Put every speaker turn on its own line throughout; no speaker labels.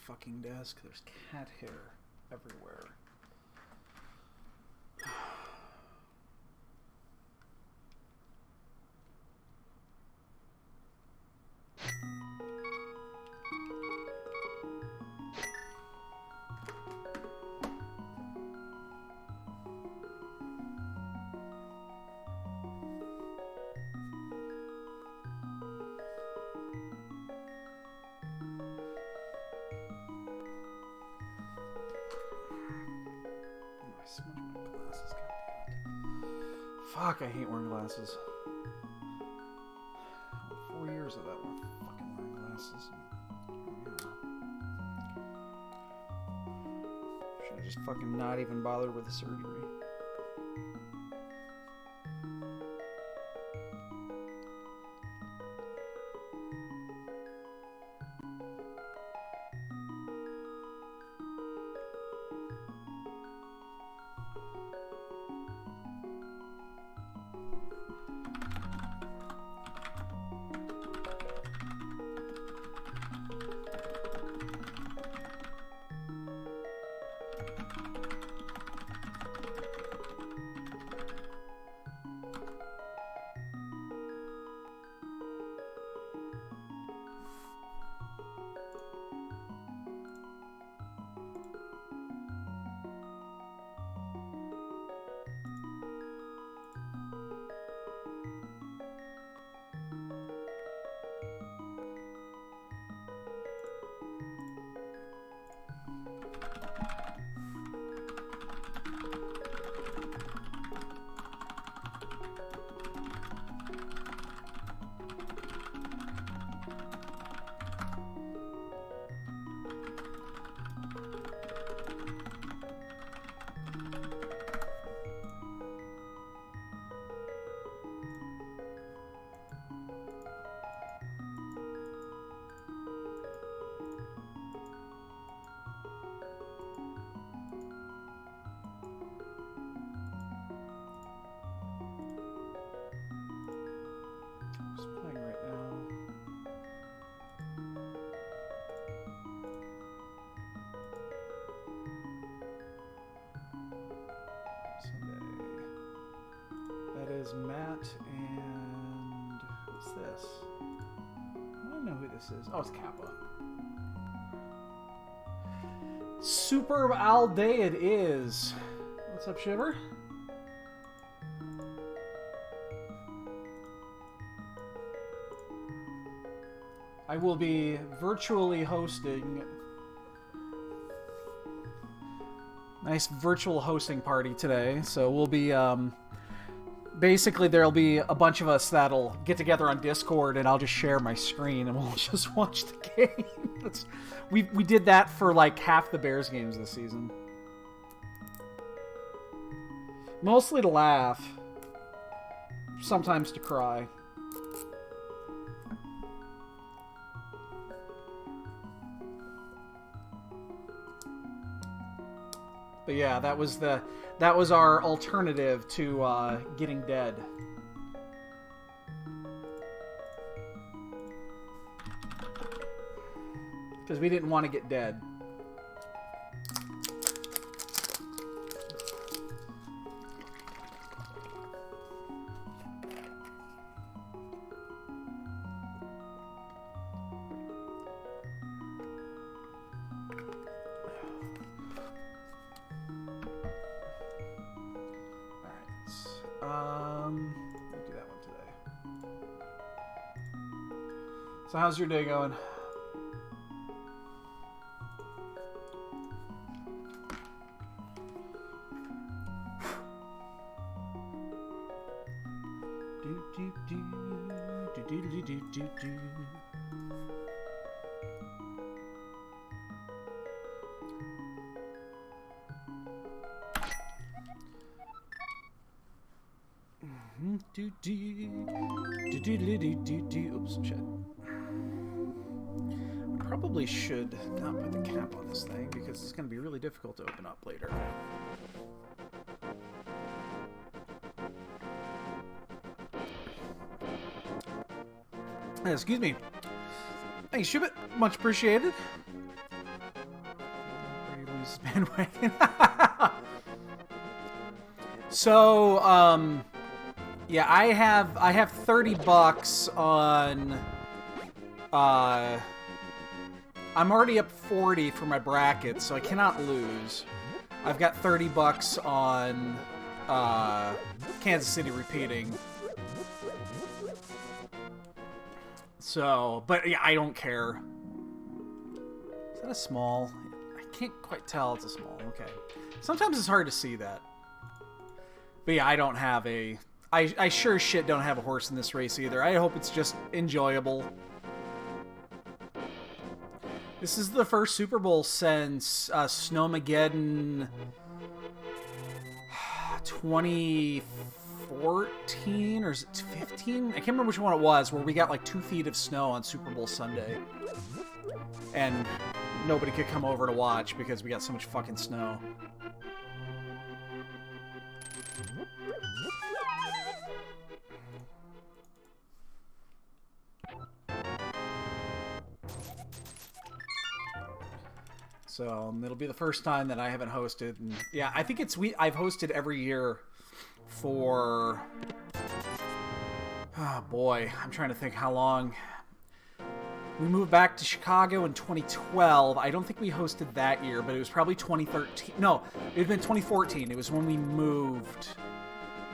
fucking desk. There's cat hair everywhere. Fuck, I hate wearing glasses. 4 years of that one fucking wearing glasses. Should have just fucking not even bothered with the surgery. Is Matt and who's this? I don't know who this is. Oh, it's Kappa. Superb All Day it is. What's up, Shiver? I will be virtually hosting. Nice virtual hosting party today. So we'll be basically, there'll be a bunch of us that'll get together on Discord, and I'll just share my screen, and we'll just watch the game. We did that for like half the Bears games this season. Mostly to laugh. Sometimes to cry. But yeah, that was our alternative to getting dead. Because we didn't want to get dead. Do that one today. So how's your day going? Oops, shit. I probably should not put the cap on this thing because it's going to be really difficult to open up later. Excuse me. Thanks, Shubit. Much appreciated. bandwagon. So, yeah, I have 30 bucks on, I'm already up 40 for my bracket, so I cannot lose. I've got 30 bucks on, Kansas City repeating. So, but yeah, I don't care. Is that a small? I can't quite tell it's a small. Okay. Sometimes it's hard to see that. But yeah, I don't have a... I sure as shit don't have a horse in this race either. I hope it's just enjoyable. This is the first Super Bowl since Snowmageddon 2014, or is it 15? I can't remember which one it was, where we got like 2 feet of snow on Super Bowl Sunday. And nobody could come over to watch because we got so much fucking snow. So it'll be the first time that I haven't hosted. And yeah, I think I've hosted every year for... Oh boy, I'm trying to think how long. We moved back to Chicago in 2012. I don't think we hosted that year, but it was probably 2013. No, it had been 2014. It was when we moved.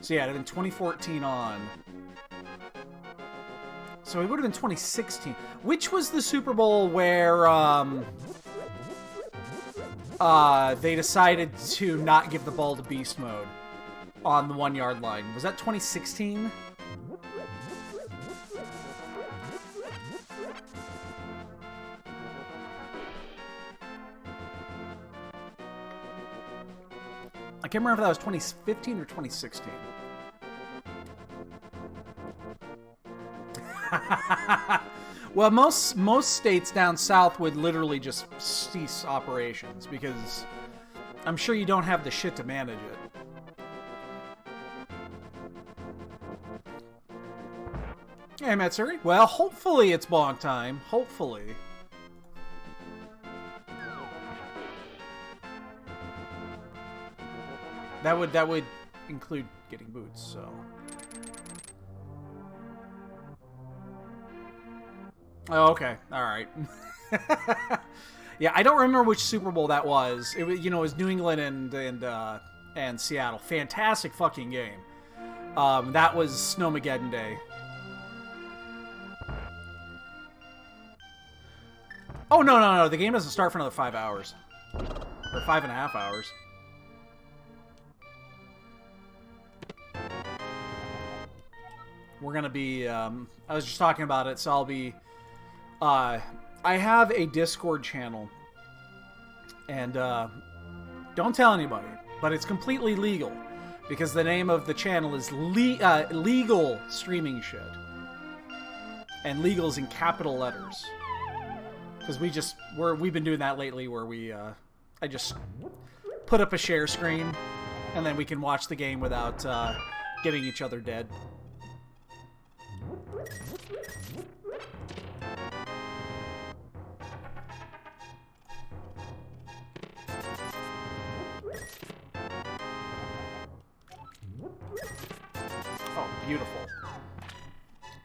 So yeah, it had been 2014 on. So it would have been 2016. Which was the Super Bowl where they decided to not give the ball to Beast Mode on the 1-yard line? Was that 2016? I can't remember if that was 2015 or 2016. Well, most states down south would literally just cease operations because I'm sure you don't have the shit to manage it. Hey, Matsuri. Well, hopefully it's bonk time. Hopefully. That would include getting boots, so. Oh, okay. All right. Yeah, I don't remember which Super Bowl that was. It was, it was New England and Seattle. Fantastic fucking game. That was Snowmageddon Day. Oh, no. The game doesn't start for another 5 hours. Or 5.5 hours. We're gonna be, I was just talking about it, so I'll be, I have a Discord channel, and, don't tell anybody, but it's completely legal, because the name of the channel is Legal Streaming Shit, and legal's in capital letters, because we've been doing that lately, where I just put up a share screen, and then we can watch the game without, getting each other dead. Oh, beautiful.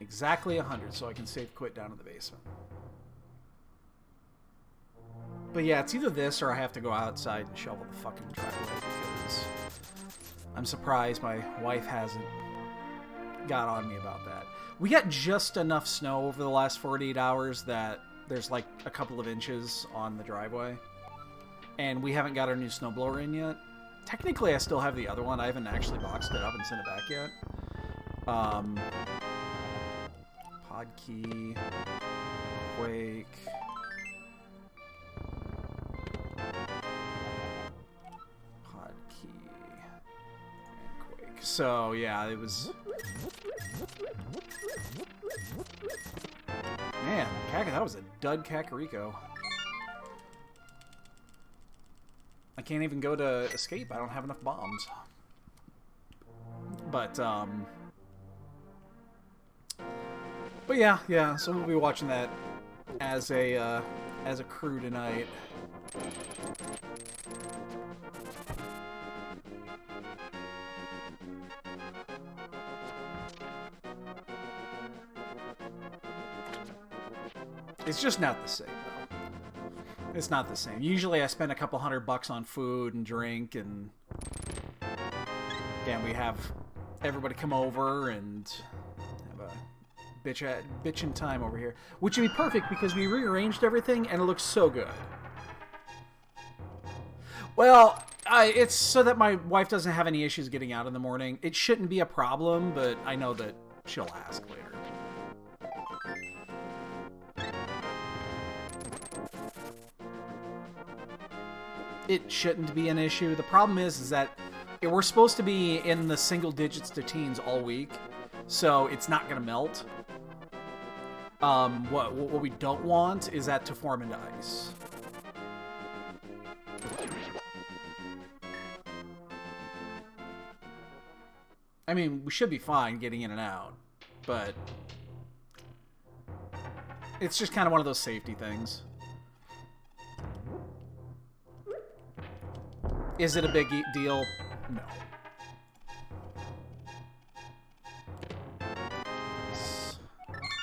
Exactly 100, so I can save quit down in the basement. But yeah, it's either this or I have to go outside and shovel the fucking driveway because I'm surprised my wife hasn't got on me about that. We got just enough snow over the last 48 hours that there's like a couple of inches on the driveway. And we haven't got our new snowblower in yet. Technically, I still have the other one. I haven't actually boxed it up and sent it back yet. Pod key, Quake. Pod key, and Quake. So, yeah, it was... Man, that was a dud Kakariko. I can't even go to escape. I don't have enough bombs. But yeah. So we'll be watching that as a crew tonight. It's just not the same, though. It's not the same. Usually I spend a couple $100 on food and drink, and again, we have everybody come over and have a bitchin' time over here. Which would be perfect because we rearranged everything and it looks so good. Well, it's so that my wife doesn't have any issues getting out in the morning. It shouldn't be a problem, but I know that she'll ask later. It shouldn't be an issue. The problem is that we're supposed to be in the single digits to teens all week, so it's not going to melt. What we don't want is that to form into ice. I mean, we should be fine getting in and out, but it's just kind of one of those safety things. Is it a big deal? No.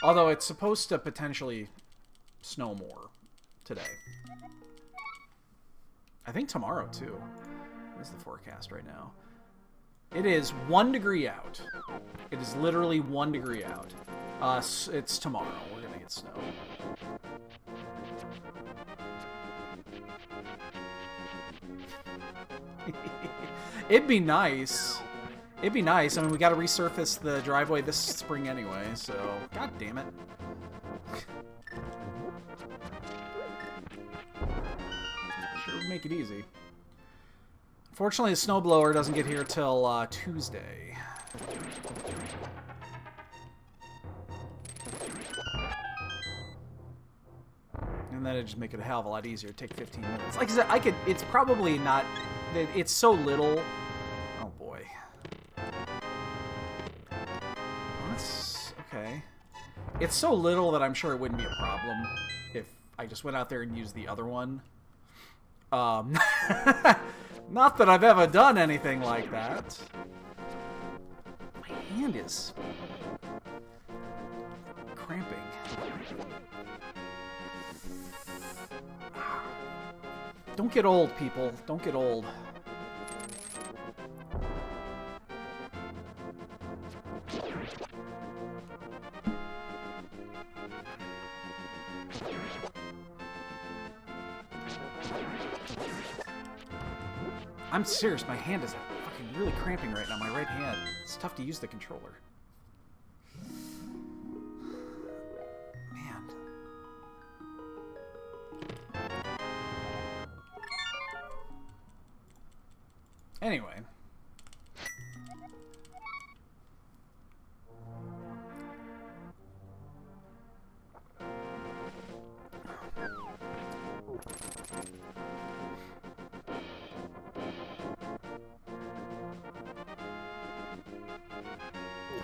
Although it's supposed to potentially snow more today. I think tomorrow, too. What's the forecast right now? It is 1 degree out. It is literally 1 degree out. It's tomorrow. We're gonna get snow. It'd be nice. It'd be nice. I mean, we got to resurface the driveway this spring anyway, so... God damn it. Sure would make it easy. Fortunately, the snowblower doesn't get here till Tuesday. And then it'd just make it a hell of a lot easier. It'd take 15 minutes. Like I said, it's probably not... It's so little. Oh, boy. That's... Okay. It's so little that I'm sure it wouldn't be a problem if I just went out there and used the other one. Not that I've ever done anything like that. My hand is cramping. Don't get old, people. Don't get old. I'm serious, my hand is fucking really cramping right now, my right hand. It's tough to use the controller. Man. Anyway.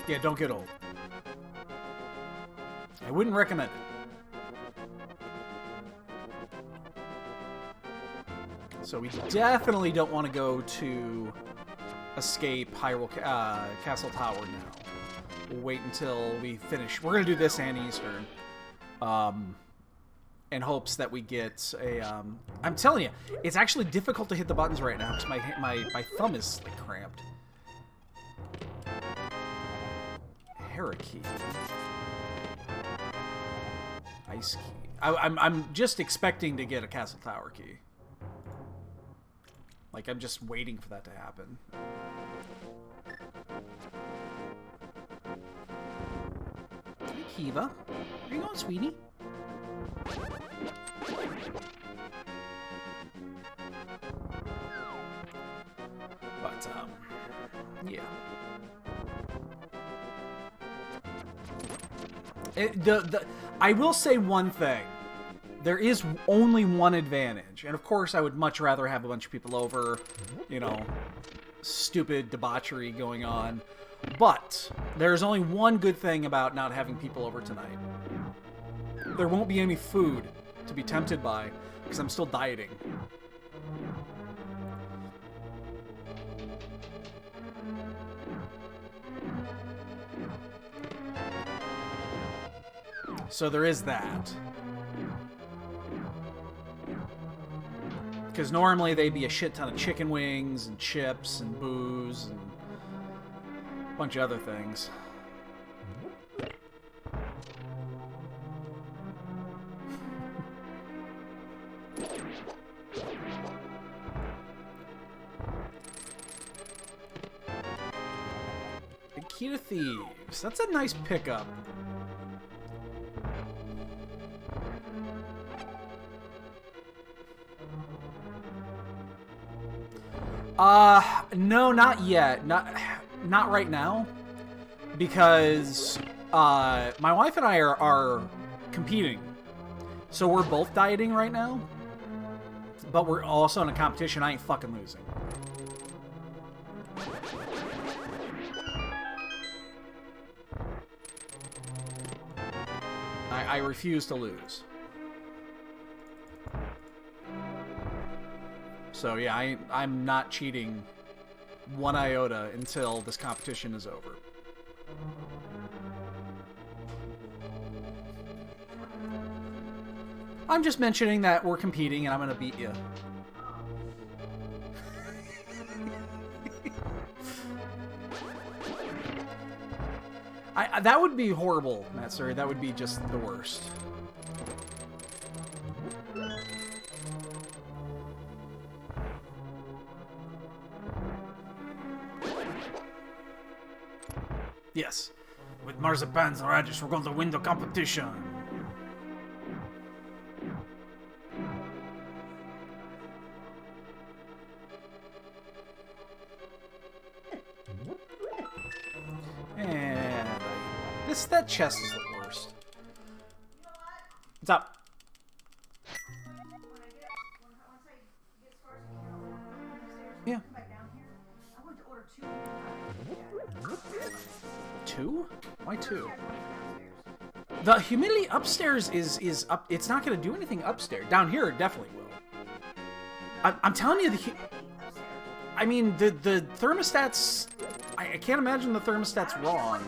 Yeah, don't get old. I wouldn't recommend it. So we definitely don't want to go to escape Hyrule Castle Tower now. We'll wait until we finish. We're going to do this and Eastern. In hopes that we get a... I'm telling you, it's actually difficult to hit the buttons right now because my thumb is like cramped. Key. Ice key. I'm just expecting to get a Castle Tower key. Like, I'm just waiting for that to happen. Hey, Kiva. Where you going, sweetie? But, yeah. I will say one thing. There is only one advantage. And of course, I would much rather have a bunch of people over. You know, stupid debauchery going on. But there's only one good thing about not having people over tonight. There won't be any food to be tempted by because I'm still dieting. So there is that. Because normally they'd be a shit ton of chicken wings and chips and booze and a bunch of other things. Big Key to Thieves. That's a nice pickup. No, not yet. Not right now. Because, my wife and I are competing. So we're both dieting right now. But we're also in a competition. I ain't fucking losing. I refuse to lose. So yeah, I'm not cheating one iota until this competition is over. I'm just mentioning that we're competing and I'm gonna beat you. That would be horrible, Matsuri. That would be just the worst. Yes. With Marzipans and Radish, we're going to win the competition. And that chest is the worst. What's up? Yeah. Two? Why two? The humidity upstairs is up. It's not going to do anything upstairs. Down here, it definitely will. I'm telling you, I mean, the thermostats. I can't imagine the thermostat's wrong.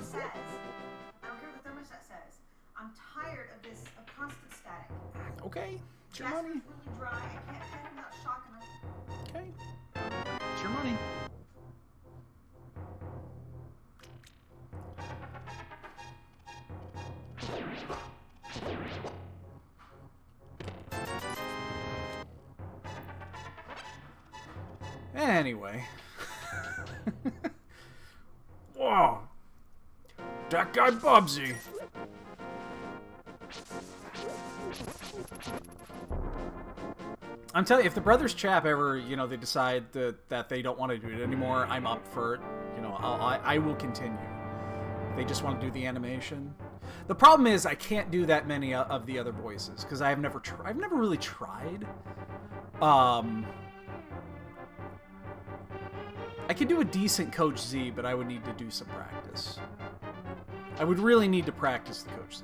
I don't care what the thermostat says. I'm tired of this constant static.
Okay, it's your
Gas
money.
is really dry. I can't cut without shocking them.
Okay, it's your money. Anyway. Whoa! That guy Bubsy! I'm telling you, if the Brothers Chap ever, you know, they decide that they don't want to do it anymore, I'm up for it. You know, I will continue. They just want to do the animation. The problem is I can't do that many of the other voices because I've never really tried. I could do a decent Coach Z, but I would need to do some practice. I would really need to practice the Coach Z.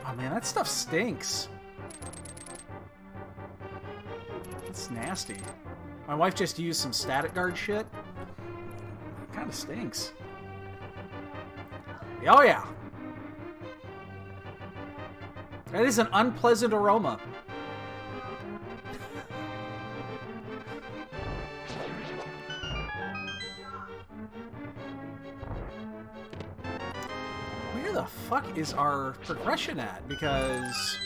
Oh man, that stuff stinks. It's nasty. My wife just used some static guard shit. It kind of stinks. Oh yeah. That is an unpleasant aroma. Where the fuck is our progression at? Because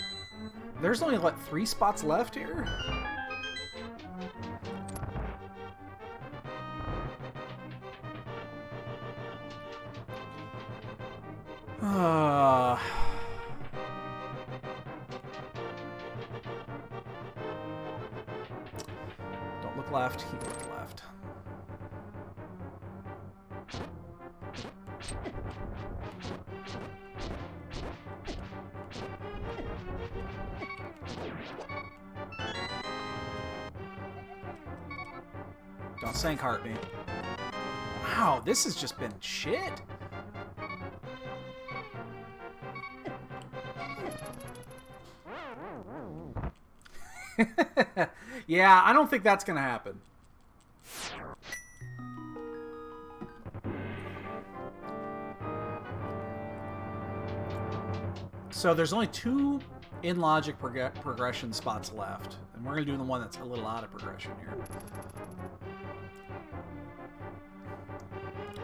there's only, what, 3 spots left here? Don't look left. He looked left. Don't sink heart me. Wow, this has just been shit. Yeah, I don't think that's gonna happen. So there's only 2 in logic progression spots left. And we're going to do the one that's a little out of progression here.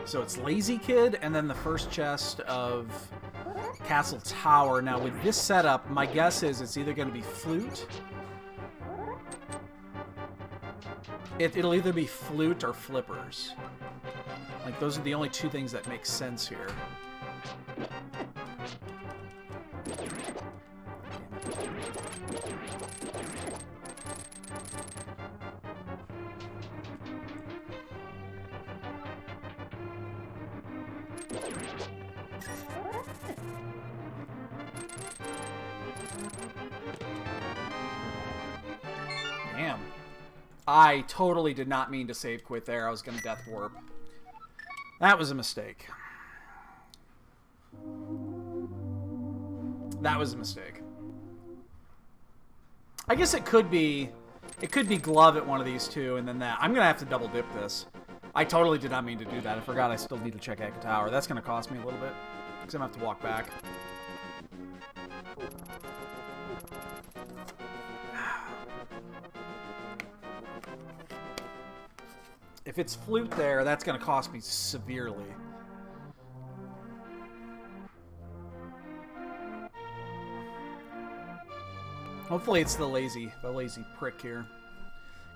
So it's Lazy Kid, and then the first chest of Castle Tower. Now with this setup, my guess is it's either going to be Flute. It'll either be Flute or Flippers. Like, those are the only 2 things that make sense here. Damn. I totally did not mean to save quit there. I was going to death warp. That was a mistake. That was a mistake. I guess it could be glove at one of these 2, and then that. I'm going to have to double dip this. I totally did not mean to do that. I forgot I still need to check Echo Tower. That's going to cost me a little bit, because I'm going to have to walk back. If it's Flute there, that's going to cost me severely. Hopefully it's the lazy prick here.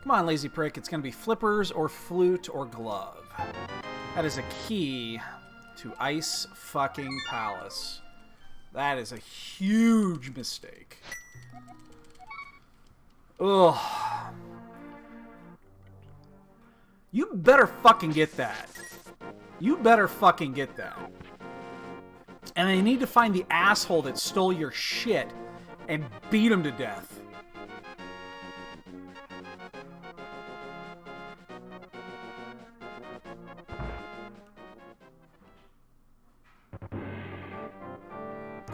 Come on, lazy prick. It's going to be Flippers or Flute or Glove. That is a key to Ice fucking Palace. That is a huge mistake. Ugh. You better fucking get that. You better fucking get that. And I need to find the asshole that stole your shit and beat him to death.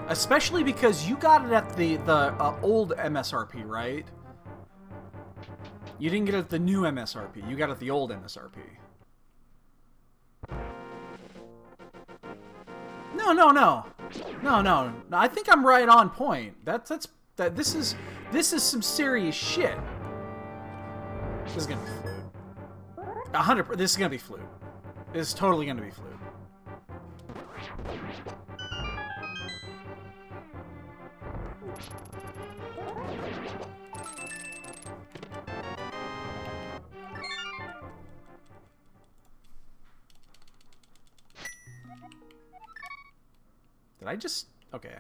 Especially because you got it at the old MSRP, right? You didn't get it at the new MSRP. You got it at the old MSRP. No. I think I'm right on point. This is some serious shit. This is gonna be Flute. 100%. This is gonna be Flute. This is totally gonna be Flute. Did I just... Okay.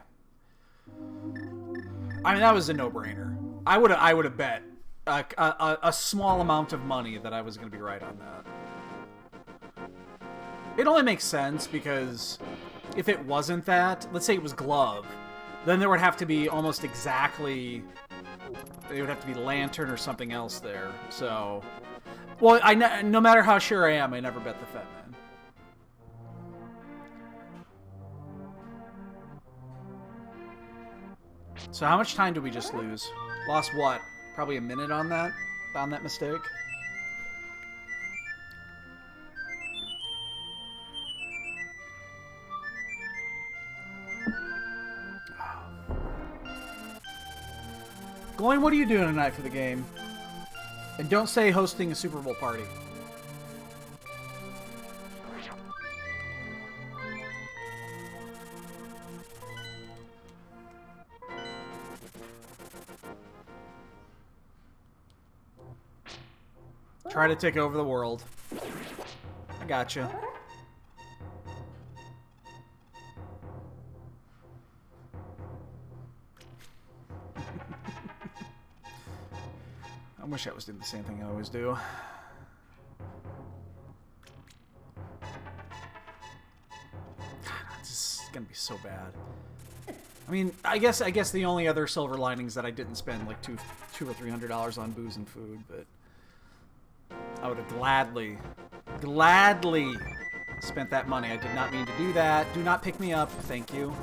I mean, that was a no-brainer. I would have bet a small amount of money that I was going to be right on that. It only makes sense because if it wasn't that, let's say it was Glove, then there would have to be almost exactly... It would have to be Lantern or something else there. So... Well, no matter how sure I am, I never bet the Fat Man. So how much time did we just lose? Lost what? Probably a minute on that mistake? Gloin, what are you doing tonight for the game? And don't say hosting a Super Bowl party. Try to take over the world. I gotcha. I wish I was doing the same thing I always do. This is gonna be so bad. I mean, I guess the only other silver lining is that I didn't spend like $200 or $300 on booze and food, but I would have gladly spent that money. I did not mean to do that. Do not pick me up. Thank you.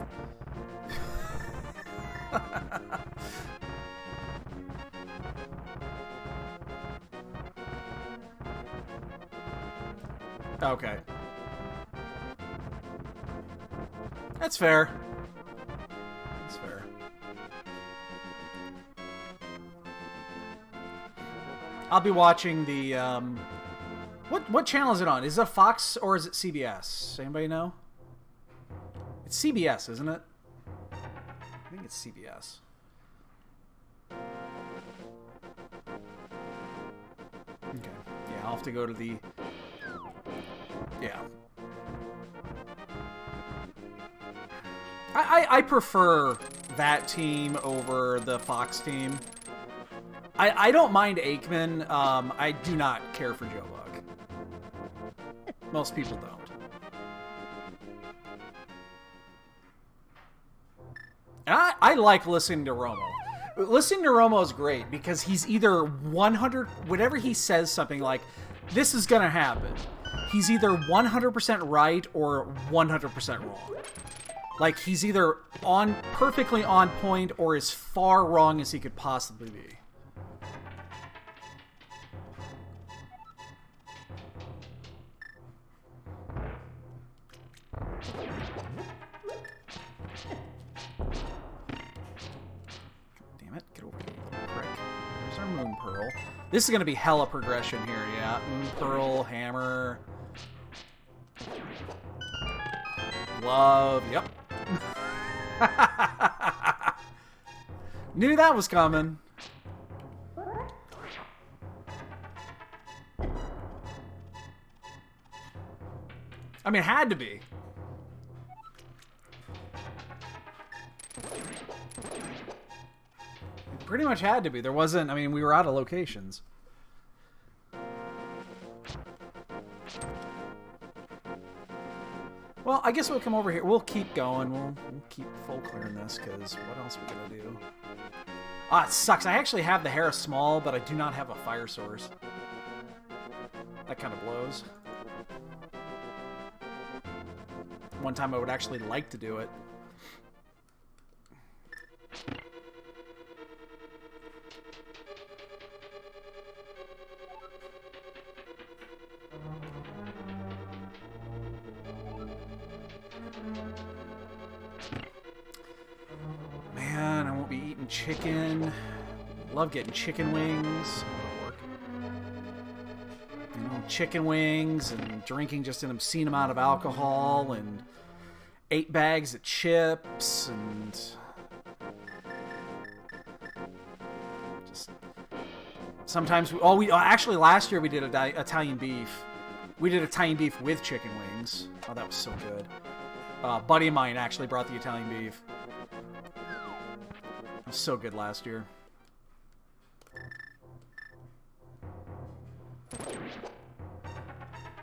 Okay. That's fair. That's fair. I'll be watching the what channel is it on? Is it Fox or is it CBS? Anybody know? It's CBS, isn't it? I think it's CBS. Okay. Yeah, I'll have to go to the... Yeah. I prefer that team over the Fox team. I don't mind Aikman. I do not care for Joe Buck. Most people don't. And I like listening to Romo. Listening to Romo is great because he's either 100... Whenever he says something like, this is going to happen, he's either 100% right or 100% wrong. Like, he's either perfectly on point or as far wrong as he could possibly be. Damn it, get over here, you little prick. There's our Moon Pearl. This is going to be hella progression here, yeah. Moon Pearl, Hammer. Glove, yep. Knew that was coming. I mean, it had to be. It pretty much had to be. There wasn't, I mean, we were out of locations. Well, I guess we'll come over here. We'll keep going. We'll keep full clearing this, because what else are we going to do? Ah, it sucks. I actually have the Harris Small, but I do not have a fire source. That kind of blows. One time I would actually like to do it. Man, I won't be eating chicken. Love getting chicken wings. You know, chicken wings and drinking just an obscene amount of alcohol and 8 bags of chips and just sometimes actually last year we did Italian beef. We did Italian beef with chicken wings. Oh, that was so good. A buddy of mine actually brought the Italian beef. It was so good last year.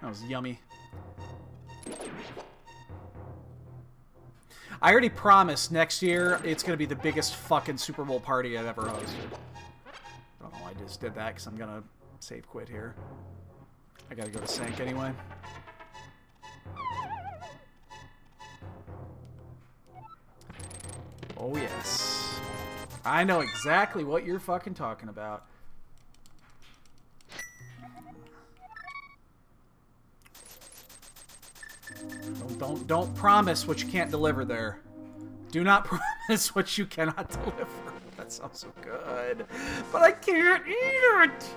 That was yummy. I already promised next year it's going to be the biggest fucking Super Bowl party I've ever hosted. Oh, I just did that because I'm going to save quit here. I got to go to sync anyway. Oh, yes. I know exactly what you're fucking talking about. Don't promise what you can't deliver there. Do not promise what you cannot deliver. That sounds so good. But I can't eat it!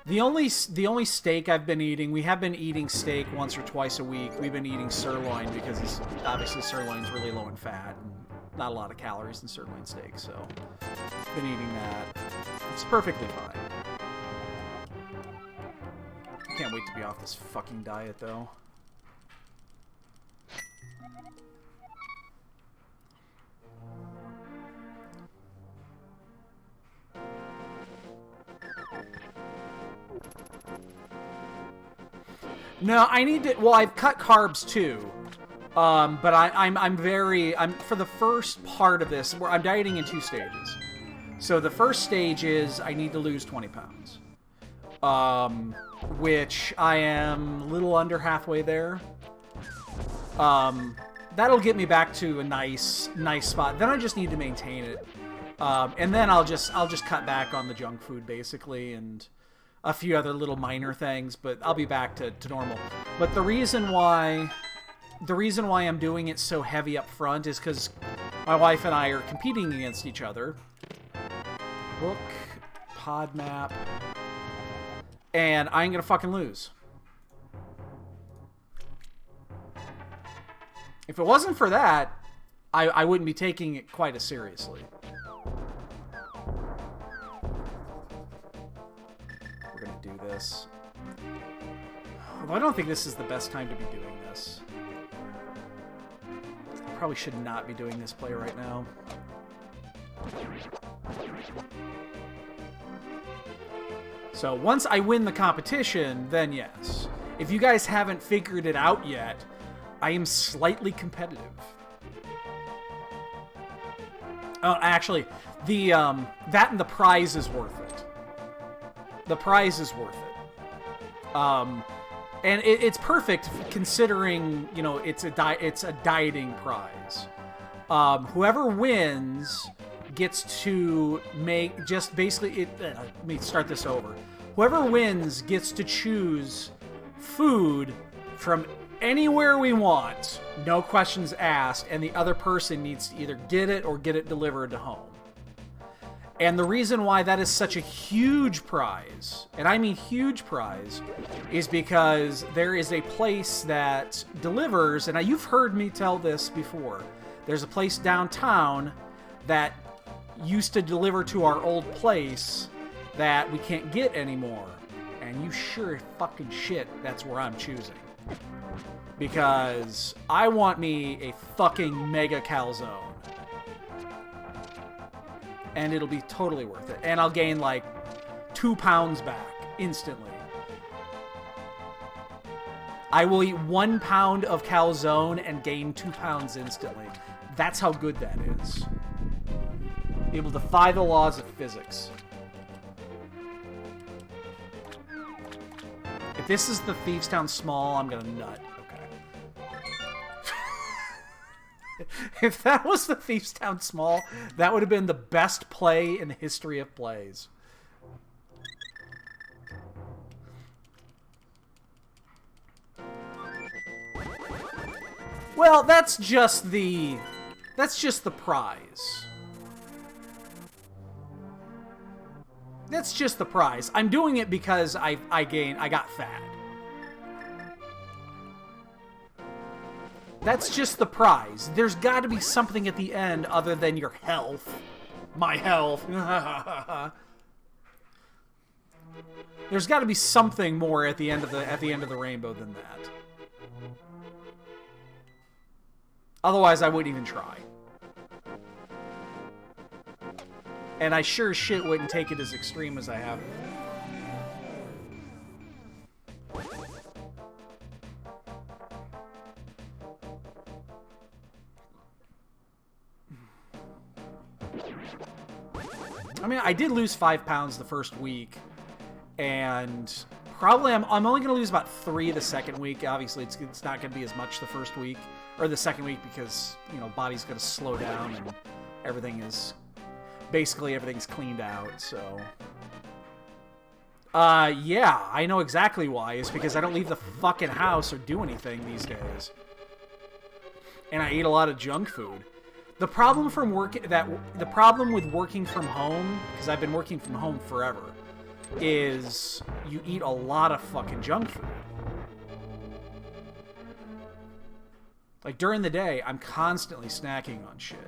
The only steak I've been eating, we have been eating steak once or twice a week. We've been eating sirloin because obviously sirloin's really low in fat and not a lot of calories in sirloin steak, so been eating that. It's perfectly fine. Can't wait to be off this fucking diet, though. No, I need to... Well, I've cut carbs, too. But I'm for the first part of this, I'm dieting in 2 stages. So the first stage is I need to lose 20 pounds. Which I am a little under halfway there. That'll get me back to a nice spot. Then I just need to maintain it. And then I'll just cut back on the junk food, basically, and a few other little minor things, but I'll be back to normal. But the reason why the reason why I'm doing it so heavy up front is because my wife and I are competing against each other. Book, pod map, and I ain't gonna fucking lose. If it wasn't for that, I wouldn't be taking it quite as seriously. We're gonna do this. Although I don't think this is the best time to be doing this. I probably should not be doing this play right now. So once I win the competition, then yes. If you guys haven't figured it out yet, I am slightly competitive. Actually, the that and the prize is worth it. The prize is worth it. And it's perfect considering, you know, it's a dieting prize. Whoever wins gets to make just basically let me start this over. Whoever wins gets to choose food from anywhere we want, no questions asked, and the other person needs to either get it or get it delivered to home. And the reason why that is such a huge prize, and I mean huge prize, is because there is a place that delivers, and you've heard me tell this before, there's a place downtown that used to deliver to our old place that we can't get anymore. And you sure fucking shit that's where I'm choosing. Because I want me a fucking mega calzone. And it'll be totally worth it. And I'll gain like 2 pounds back instantly. I will eat 1 pound of calzone and gain 2 pounds instantly. That's how good that is. It will defy the laws of physics. If this is the Thieves Town Small, I'm gonna nut. If that was the Thieves Town Small, that would have been the best play in the history of plays. Well, that's just the prize. That's just the prize. I'm doing it because I got fat. That's just the prize. There's got to be something at the end other than your health. My health. There's got to be something more at the end of the rainbow than that. Otherwise, I wouldn't even try. And I sure as shit wouldn't take it as extreme as I have. I mean, I did lose 5 pounds the first week, and probably I'm only going to lose about 3 the second week. Obviously, it's not going to be as much the first week, or the second week, because, you know, body's going to slow down, and everything's cleaned out, so... yeah, I know exactly why. It's because I don't leave the fucking house or do anything these days. And I eat a lot of junk food. The problem with working from home, because I've been working from home forever, is you eat a lot of fucking junk food. Like, during the day, I'm constantly snacking on shit.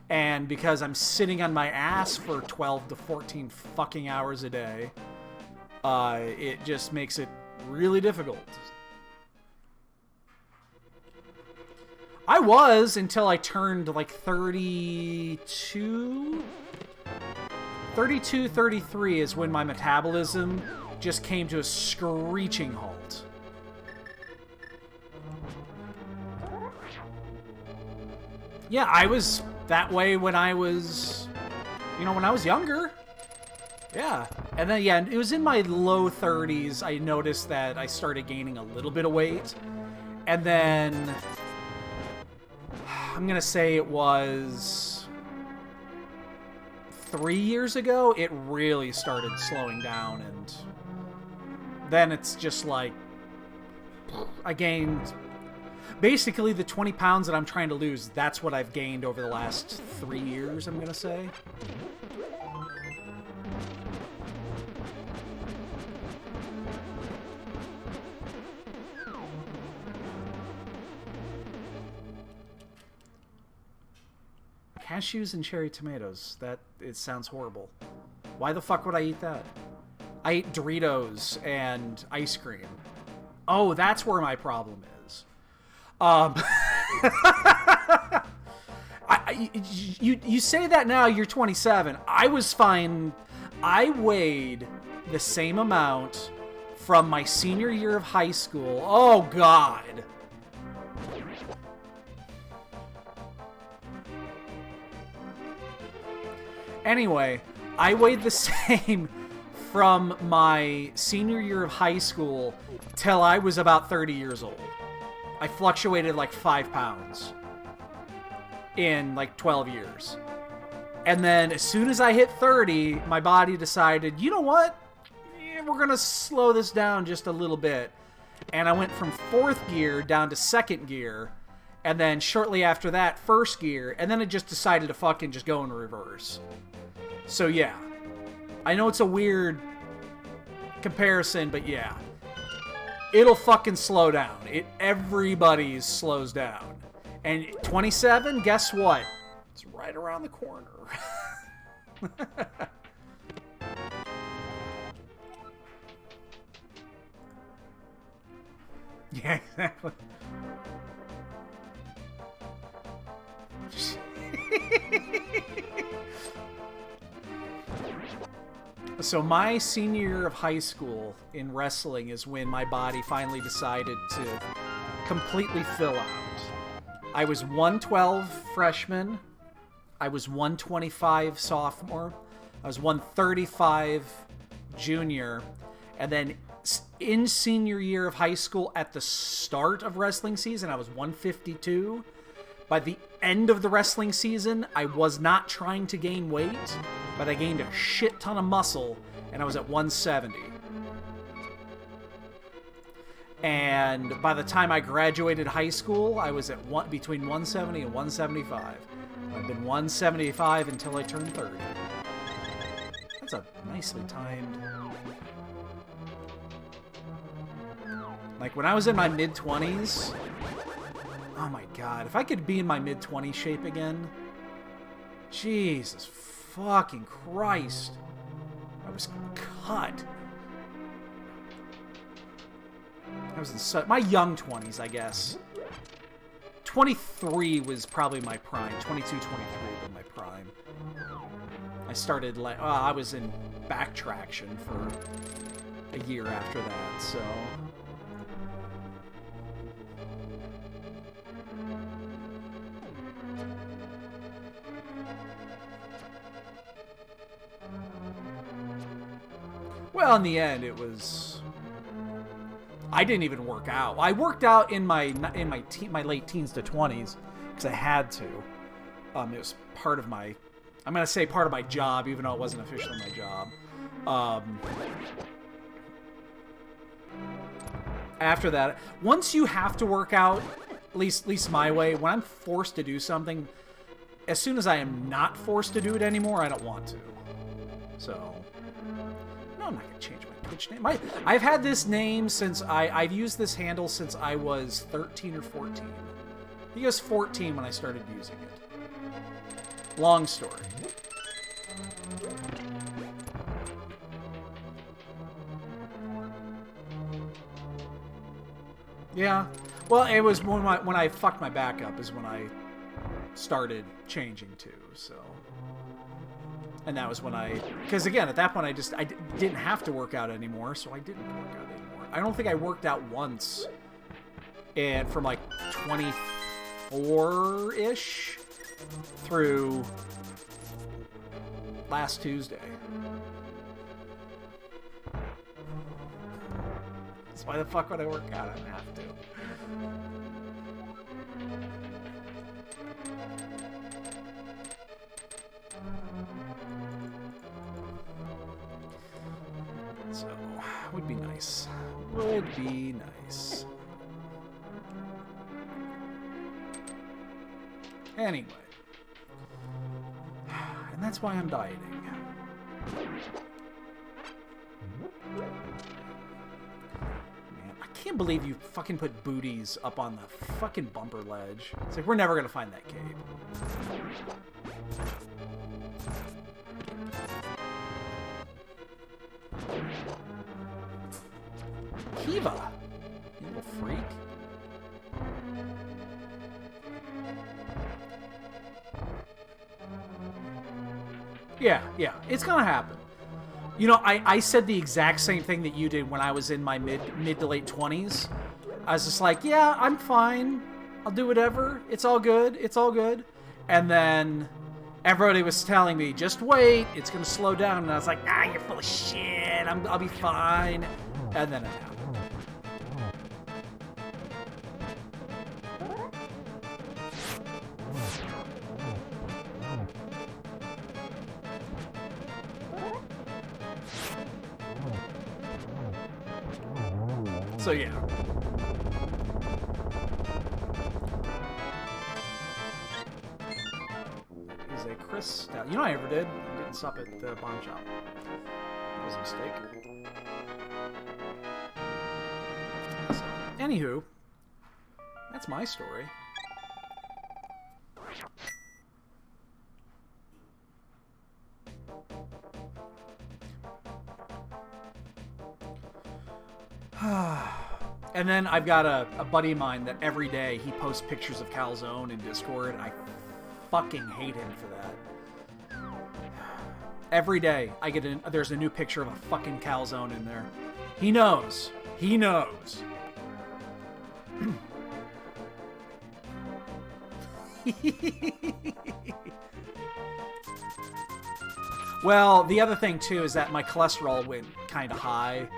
And because I'm sitting on my ass for 12 to 14 fucking hours a day, it just makes it really difficult. I was until I turned like 32? 32, 33 is when my metabolism just came to a screeching halt. Yeah, I was that way when I was, you know, when I was younger. Yeah. And then, yeah, it was in my low 30s I noticed that I started gaining a little bit of weight. And then... I'm gonna say it was 3 years ago, it really started slowing down, and then it's just like I gained Basically, the 20 pounds that I'm trying to lose, that's what I've gained over the last 3 years, I'm gonna say. Cashews and cherry tomatoes. It sounds horrible. Why the fuck would I eat that? I ate Doritos and ice cream. Oh, that's where my problem is. You say that now, you're 27. I was fine. I weighed the same amount from my senior year of high school. Oh, God. Anyway, I weighed the same from my senior year of high school till I was about 30 years old. I fluctuated like 5 pounds in like 12 years. And then as soon as I hit 30, my body decided, you know what? We're going to slow this down just a little bit. And I went from 4th gear down to 2nd gear. And then shortly after that, 1st gear. And then it just decided to fucking just go in reverse. So yeah. I know it's a weird comparison, but yeah. It'll fucking slow down. Everybody's slows down. And 27, guess what? It's right around the corner. Yeah, exactly. So my senior year of high school in wrestling is when my body finally decided to completely fill out. I was 112 freshman. I was 125 sophomore. I was 135 junior. And then in senior year of high school, at the start of wrestling season, I was 152. By the end of the wrestling season, I was not trying to gain weight, but I gained a shit ton of muscle, and I was at 170. And by the time I graduated high school, I was at between 170 and 175. I've been 175 until I turned 30. That's a nicely timed... Like, when I was in my mid-20s... Oh my god, if I could be in my mid-20s shape again... Jesus fucking Christ. I was cut. I was in my young 20s, I guess. 23 was probably my prime. 22, 23 was my prime. I started, like, I was in back traction for a year after that, so... Well, in the end, it was... I didn't even work out. I worked out in my late teens to 20s because I had to. It was part of my... I'm going to say part of my job, even though it wasn't officially my job. After that, once you have to work out, at least my way, when I'm forced to do something, as soon as I am not forced to do it anymore, I don't want to. So... No, I'm not going to change my Twitch name. I've had this name since I've used this handle since I was 13 or 14. I think I was 14 when I started using it. Long story. Yeah. Well, it was when I fucked my back up is when I started changing too, so... And that was when because again, at that point, I didn't have to work out anymore, so I didn't work out anymore. I don't think I worked out once, and from like 24-ish through last Tuesday. So why the fuck would I work out? I don't have to. So, would be nice. Would be nice. Anyway. And that's why I'm dieting. Man, I can't believe you fucking put booties up on the fucking bumper ledge. It's like, we're never gonna find that cave. Kiva! You little freak. Yeah, it's gonna happen. You know, I said the exact same thing that you did when I was in my mid to late 20s. I was just like, yeah, I'm fine. I'll do whatever. It's all good. It's all good. And then everybody was telling me, just wait. It's gonna slow down. And I was like, ah, you're full of shit. I'll be fine. And then it happened. So yeah. That is a Chris. You know what I ever did? I didn't sup at the bomb shop. That was a mistake. So, anywho, that's my story. And then I've got a buddy of mine that every day he posts pictures of Calzone in Discord. I fucking hate him for that. Every day I get there's a new picture of a fucking Calzone in there. He knows. He knows. Well, the other thing too is that my cholesterol went kind of high.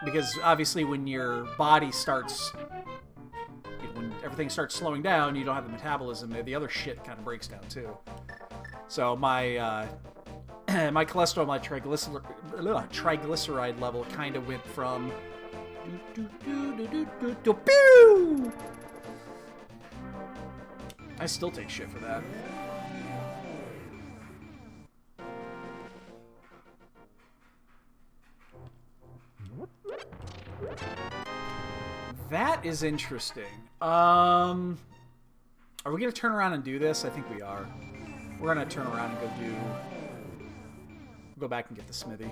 Because obviously when your body starts, when everything starts slowing down, you don't have the metabolism, the other shit kind of breaks down too. So my my cholesterol, my triglyceride level kind of went from I still take shit for that. That is interesting. Are we gonna turn around and do this? I think we are. We're gonna turn around and go back and get the smithy.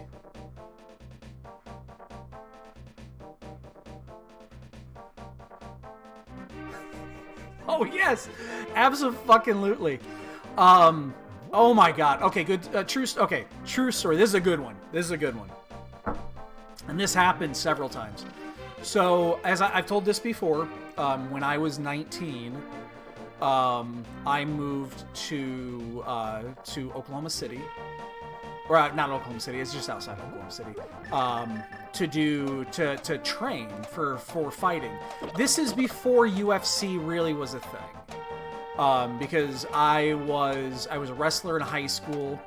Oh yes, abso-fucking-lutely. Oh my god. Okay, good. True story. This is a good one. And this happened several times. So, as I've told this before, when I was 19, I moved to Oklahoma City, or not Oklahoma City. It's just outside Oklahoma City. To train for fighting. This is before UFC really was a thing. Because I was a wrestler in high school.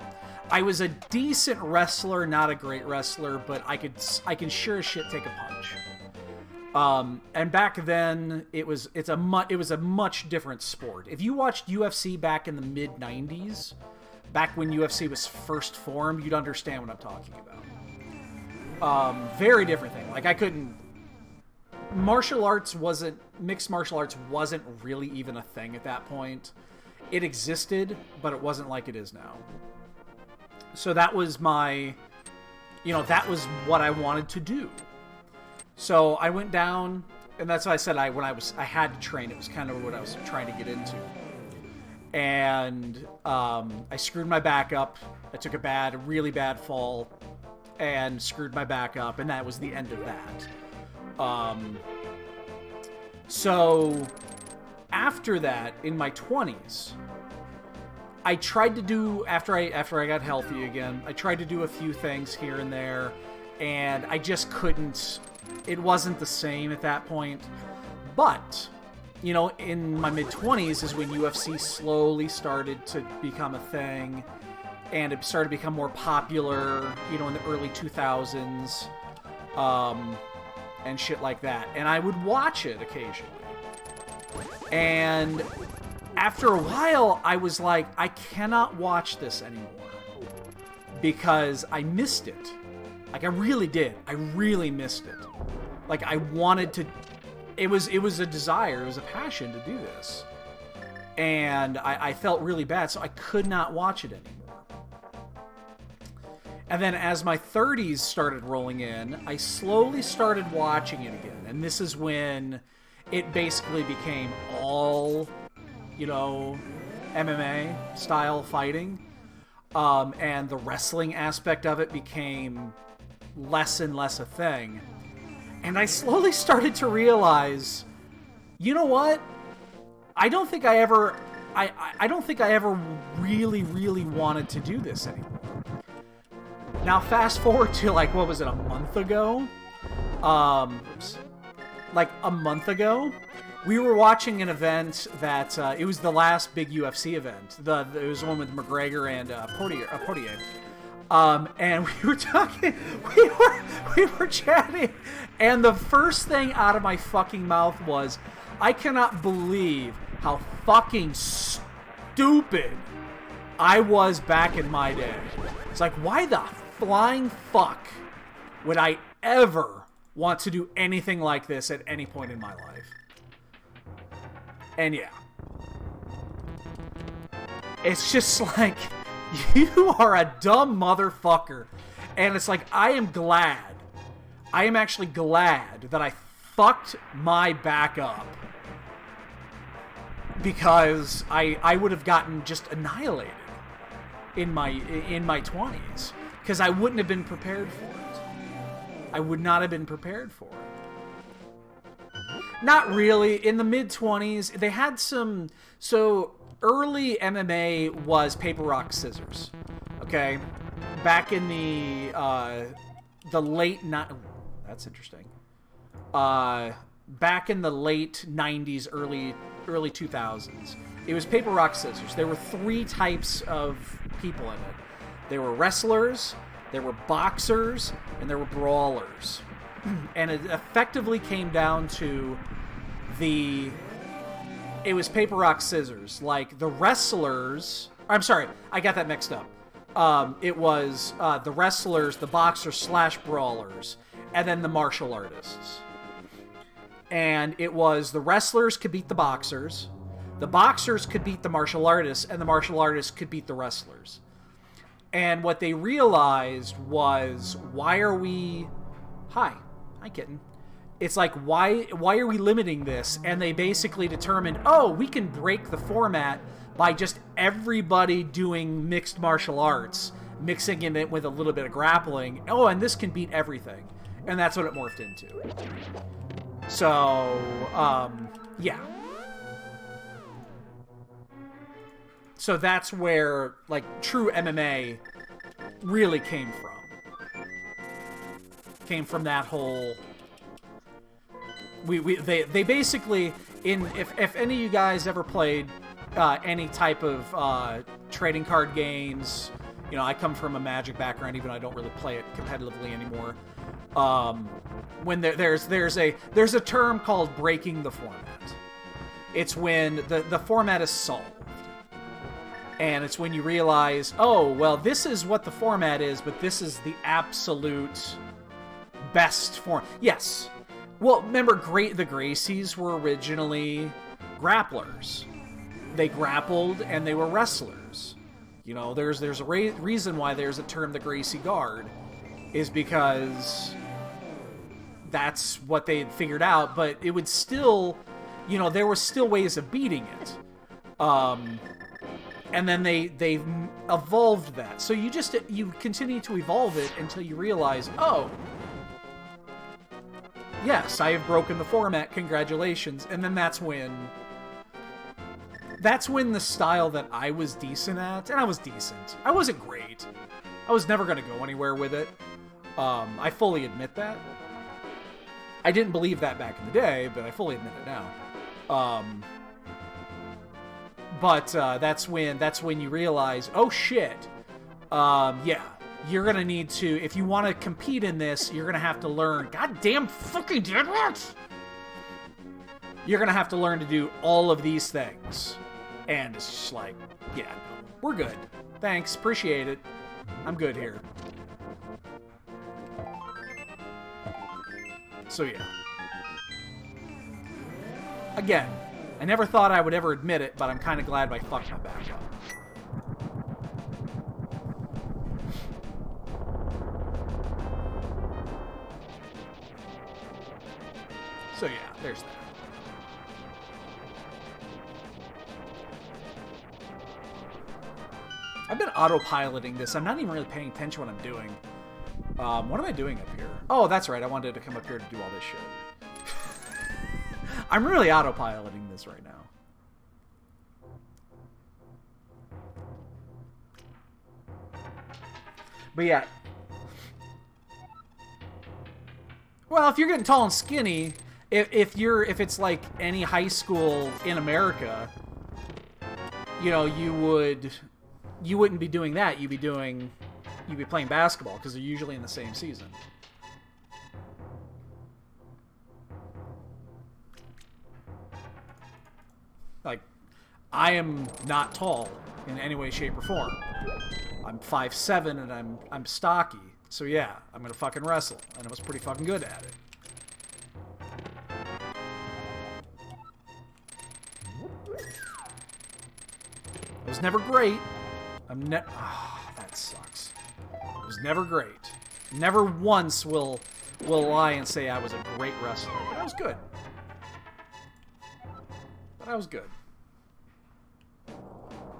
I was a decent wrestler, not a great wrestler, but I can sure as shit take a punch. And back then it was a much different sport. If you watched UFC back in the mid 90s, back when UFC was first formed, you'd understand what I'm talking about. Very different thing. Like mixed martial arts wasn't really even a thing at that point. It existed, but it wasn't like it is now. So that was that was what I wanted to do. So I went down, and that's what I said. I had to train. It was kind of what I was trying to get into. And I screwed my back up. I took a really bad fall, and screwed my back up, and that was the end of that. So after that, in my 20s, I tried to do, after I got healthy again, I tried to do a few things here and there, and I just couldn't. It wasn't the same at that point. But, in my mid-20s is when UFC slowly started to become a thing, and it started to become more popular, in the early 2000s, and shit like that. And I would watch it occasionally. And after a while, I was like, I cannot watch this anymore because I missed it. Like, I really did. I really missed it. Like, I wanted to... It was a desire. It was a passion to do this. And I felt really bad, so I could not watch it anymore. And then as my 30s started rolling in, I slowly started watching it again. And this is when it basically became all, you know, MMA style fighting. And the wrestling aspect of it became less and less a thing. And I slowly started to realize, you know what? I don't think I ever really wanted to do this anymore. Now fast forward to like, what was it, a month ago? Like a month ago, we were watching an event that, it was the last big UFC event. It was the one with McGregor and Poirier. And we were talking, we were chatting, and the first thing out of my fucking mouth was, I cannot believe how fucking stupid I was back in my day. It's like, why the flying fuck would I ever want to do anything like this at any point in my life? And yeah. It's just like, you are a dumb motherfucker. And it's like, I am actually glad that I fucked my back up. Because I would have gotten just annihilated in my 20s. Because I wouldn't have been prepared for it. I would not have been prepared for it. Not really. In the mid-20s, they had some... So, early MMA was paper, rock, scissors. Okay? Back in the late... that's interesting. Back in the late 90s, early 2000s, it was paper, rock, scissors. There were 3 types of people in it. There were wrestlers, there were boxers, and there were brawlers. And it effectively came down to it was paper, rock, scissors. Like, the wrestlers... I'm sorry, I got that mixed up. It was the wrestlers, the boxers / brawlers, and then the martial artists. And it was the wrestlers could beat the boxers could beat the martial artists, and the martial artists could beat the wrestlers. And what they realized was, why are we... Hi kitten. It's like, why are we limiting this? And they basically determined, oh, we can break the format by just everybody doing mixed martial arts, mixing in it with a little bit of grappling. Oh, and this can beat everything. And that's what it morphed into. So, yeah. So that's where, like, true MMA really came from. Came from that whole... They basically, if any of you guys ever played any type of trading card games, you know, I come from a Magic background, even though I don't really play it competitively anymore. When there's a term called breaking the format. It's when the format is solved. And it's when you realize, oh, well, this is what the format is, but this is the absolute best form. Yes. Well, remember, the Gracies were originally grapplers. They grappled and they were wrestlers. You know, there's a reason why there's a term, the Gracie Guard, is because that's what they had figured out, but it would still, you know, there were still ways of beating it. And then they evolved that. So you continue to evolve it until you realize, oh, yes, I have broken the format, congratulations. And then that's when the style that I was decent at, and I was decent. I wasn't great. I was never going to go anywhere with it. I fully admit that. I didn't believe that back in the day, but I fully admit it now. But that's when you realize, oh shit, yeah, you're gonna need to, if you want to compete in this, you're gonna have to learn. Goddamn fucking damn it! you're gonna have to learn to do all of these things. And it's just like, yeah, no, we're good. Thanks, appreciate it. I'm good here. So yeah. Again, I never thought I would ever admit it, but I'm kind of glad I fucked my back up. So yeah, there's that. I've been autopiloting this. I'm not even really paying attention to what I'm doing. What am I doing up here? Oh, that's right. I wanted to come up here to do all this shit. I'm really autopiloting this right now. But yeah. Well, if you're getting tall and skinny, if it's like any high school in America, you know, you wouldn't be doing that. You'd be playing basketball because they're usually in the same season. Like, I am not tall in any way, shape, or form. I'm 5'7" and I'm stocky. So yeah, I'm gonna fucking wrestle, and I was pretty fucking good at it. It was never great. That sucks. It was never great. Never once will lie and say I was a great wrestler, but I was good.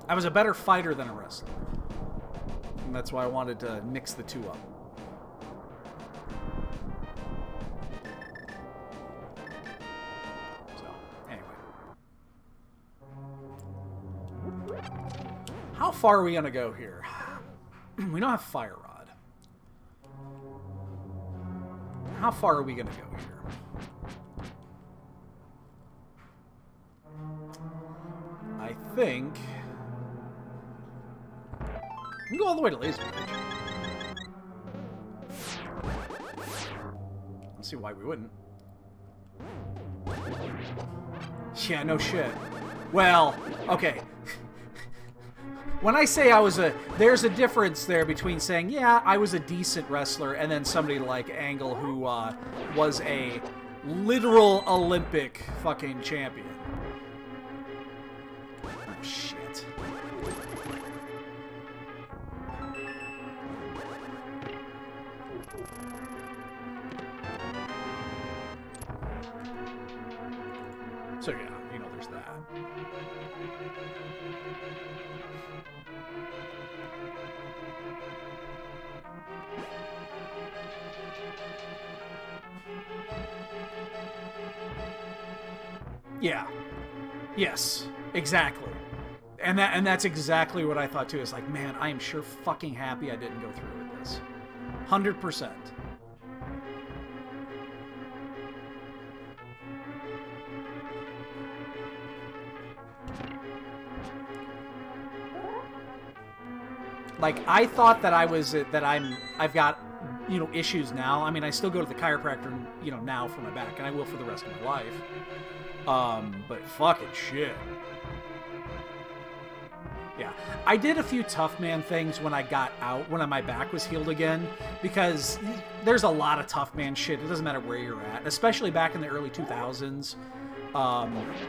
I was a better fighter than a wrestler. And that's why I wanted to mix the two up. So, anyway. How far are we gonna go here? We don't have Fire Rod. How far are we gonna go here? I think we can go all the way to Laser Bridge. Let's see why we wouldn't. Yeah, no shit. Well, okay. When I say there's a difference there between saying, yeah, I was a decent wrestler, and then somebody like Angle who was a literal Olympic fucking champion. Oh, shit. So yeah, you know, there's that. Yeah. Yes. Exactly. And that's exactly what I thought too. It's like, man, I am sure fucking happy I didn't go through with this. 100%. Like, I thought that I've got, you know, issues now. I mean, I still go to the chiropractor, you know, now for my back, and I will for the rest of my life. But fucking shit. Yeah. I did a few tough man things when I got out, when my back was healed again, because there's a lot of tough man shit. It doesn't matter where you're at, especially back in the early 2000s.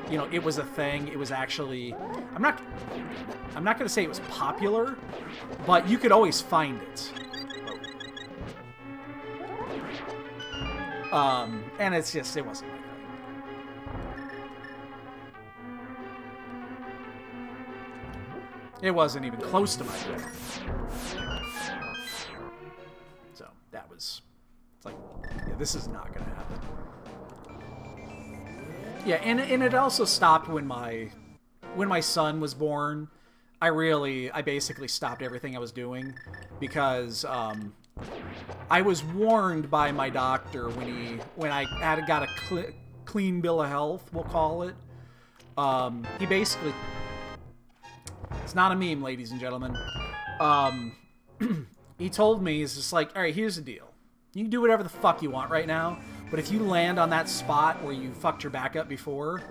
You know, it was a thing. It was actually, I'm not going to say it was popular, but you could always find it. And it's just, it wasn't my thing. It wasn't even close to my thing. So, that was, it's like, yeah, this is not going to happen. Yeah, and it also stopped when my son was born. I basically stopped everything I was doing because I was warned by my doctor when I got a clean bill of health, we'll call it. He basically, it's not a meme, ladies and gentlemen. He told me, he's just like, all right, here's the deal. You can do whatever the fuck you want right now, But if you land on that spot where you fucked your back up before,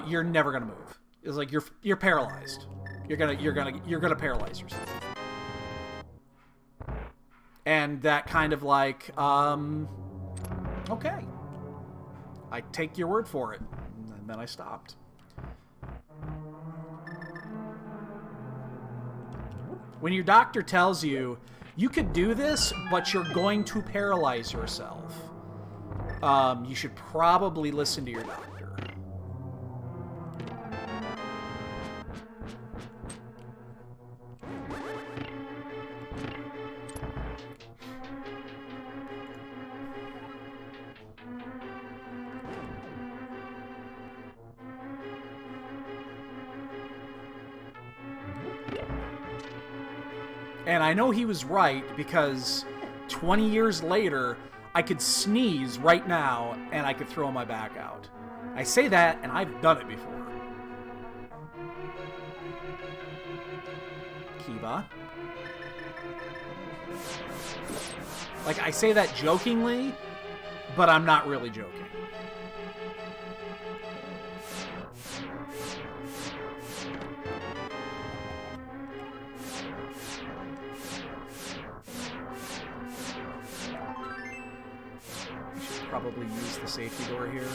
you're never gonna move. It's like you're paralyzed. You're gonna paralyze yourself. And that kind of like, okay, I take your word for it, and then I stopped. When your doctor tells you, you could do this, but you're going to paralyze yourself, you should probably listen to your doctor. And I know he was right, because 20 years later, I could sneeze right now, and I could throw my back out. I say that, and I've done it before. Kiva. Like, I say that jokingly, but I'm not really joking. Probably use the safety door here.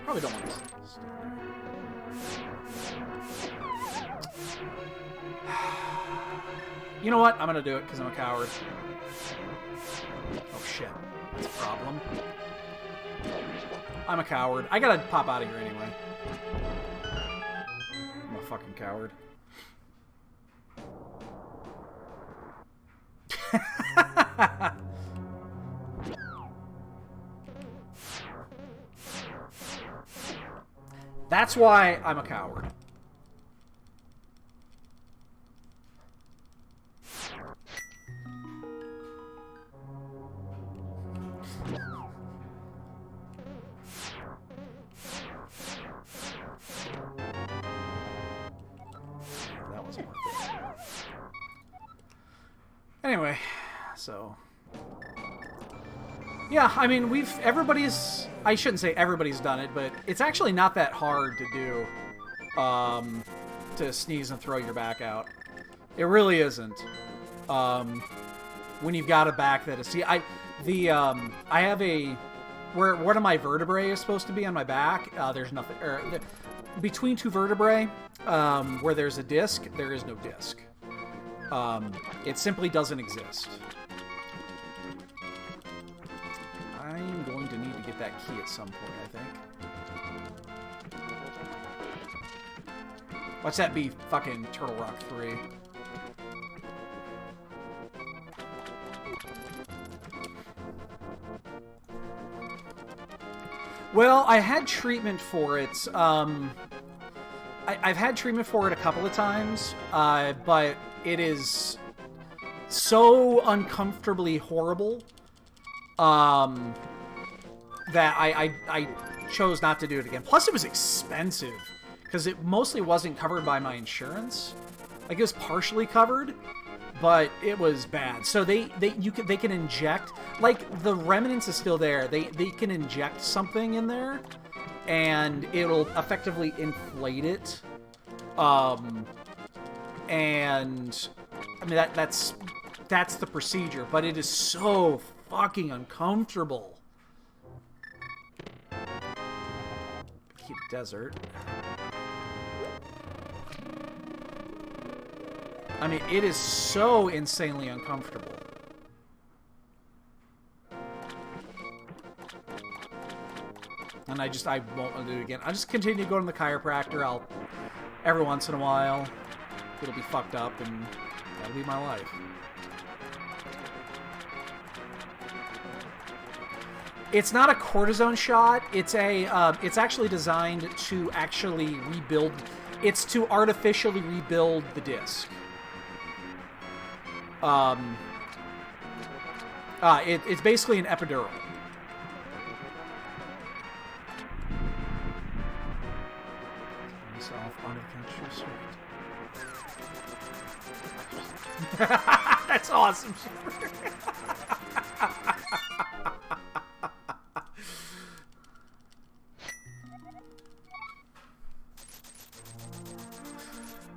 Probably don't want to stay there. You know what? I'm gonna do it because I'm a coward. Oh shit. That's a problem. I'm a coward. I gotta pop out of here anyway. Fucking coward. That's why I'm a coward. Anyway, so yeah, I mean, I shouldn't say everybody's done it, but it's actually not that hard to do, to sneeze and throw your back out. It really isn't. When you've got a back that is, I have where one of my vertebrae is supposed to be on my back, there's nothing, between two vertebrae, where there's a disc, there is no disc. It simply doesn't exist. I'm going to need to get that key at some point, I think. Watch that be fucking Turtle Rock 3. Well, I had treatment for it. I've had treatment for it a couple of times, but it is so uncomfortably horrible that I chose not to do it again. Plus, it was expensive because it mostly wasn't covered by my insurance. Like, it was partially covered, but it was bad. So they can inject, like, the remnants is still there. They can inject something in there, and it'll effectively inflate it. And I mean that's the procedure, but it is so fucking uncomfortable. Keep desert. I mean, it is so insanely uncomfortable. And I won't want to do it again. I'll just continue going to the chiropractor. Every once in a while, it'll be fucked up, and that'll be my life. It's not a cortisone shot. It's actually designed to actually rebuild. It's to artificially rebuild the disc. It's basically an epidural. Myself on adventure. That's awesome.